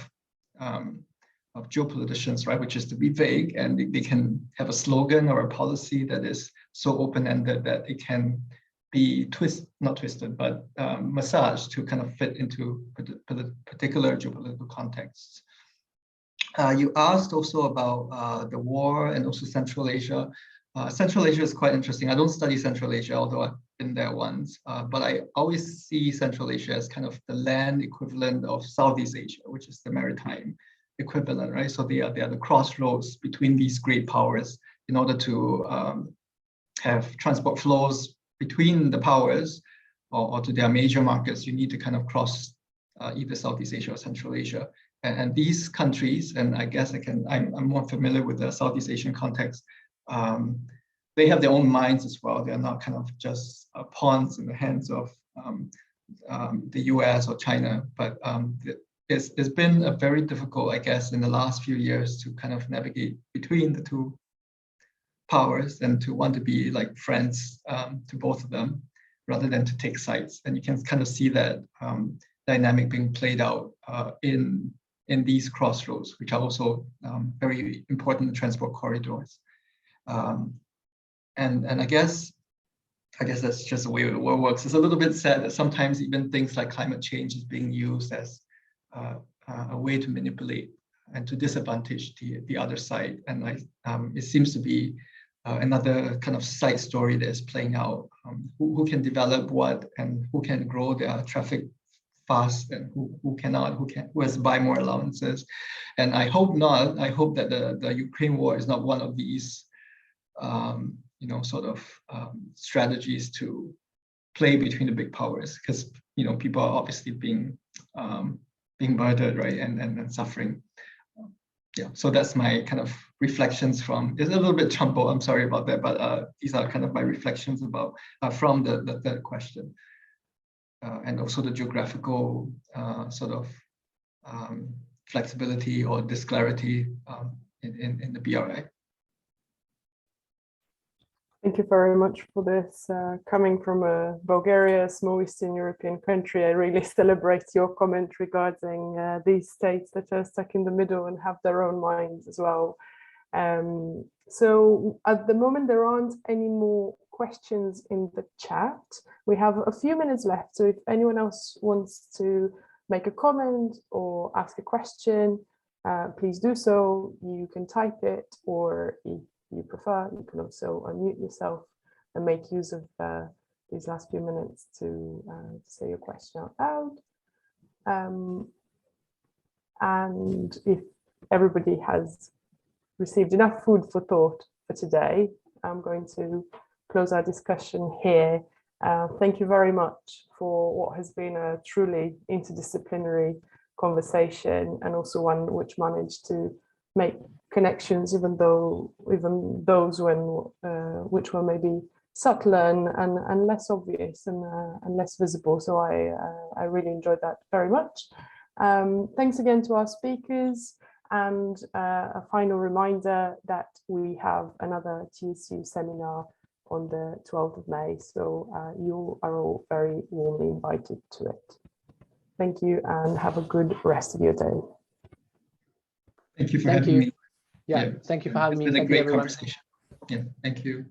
Speaker 2: geopoliticians, right? Which is to be vague, and they can have a slogan or a policy that is so open-ended that it can be massaged to kind of fit into particular geopolitical contexts. You asked also about the war and also Central Asia. Central Asia is quite interesting. I don't study Central Asia, although I've been there once, but I always see Central Asia as kind of the land equivalent of Southeast Asia, which is the maritime equivalent, right? So they are the crossroads between these great powers. In order to have transport flows between the powers or to their major markets, you need to kind of cross either Southeast Asia or Central Asia. And these countries, and I guess I'm more familiar with the Southeast Asian context, they have their own minds as well. They're not kind of just pawns in the hands of the US or China, but it's been a very difficult, I guess, in the last few years to kind of navigate between the two powers and to want to be like friends to both of them rather than to take sides. And you can kind of see that dynamic being played out in these crossroads, which are also very important transport corridors. And I guess that's just the way the world works. It's a little bit sad that sometimes even things like climate change is being used as a way to manipulate and to disadvantage the other side. And it seems to be another kind of side story that is playing out. Who can develop what and who can grow their traffic fast and who cannot, who has to buy more allowances. And I hope not. I hope that the Ukraine war is not one of these sort of strategies to play between the big powers, because people are obviously being murdered, right, and suffering. Yeah, so that's my kind of reflections from. It's a little bit jumbled. I'm sorry about that, but these are kind of my reflections about from the third question, and also the geographical sort of flexibility or disclarity in the BRI.
Speaker 1: Thank you very much for this. Coming from Bulgaria, a small Eastern European country, I really celebrate your comment regarding these states that are stuck in the middle and have their own minds as well. So at the moment, there aren't any more questions in the chat. We have a few minutes left, so if anyone else wants to make a comment or ask a question, please do so. You can type it, or if you prefer, you can also unmute yourself and make use of these last few minutes to say your question out loud. And if everybody has received enough food for thought for today, I'm going to close our discussion here. Thank you very much for what has been a truly interdisciplinary conversation, and also one which managed to make connections, even those which were maybe subtler and less obvious and less visible. So I really enjoyed that very much. Thanks again to our speakers, and a final reminder that we have another TSU seminar on the 12th of May. So you are all very warmly invited to it. Thank you, and have a good rest of your day.
Speaker 2: Thank you for having me.
Speaker 3: Yeah, thank you for having me.
Speaker 2: It's been a
Speaker 3: great
Speaker 2: conversation. Yeah, thank you.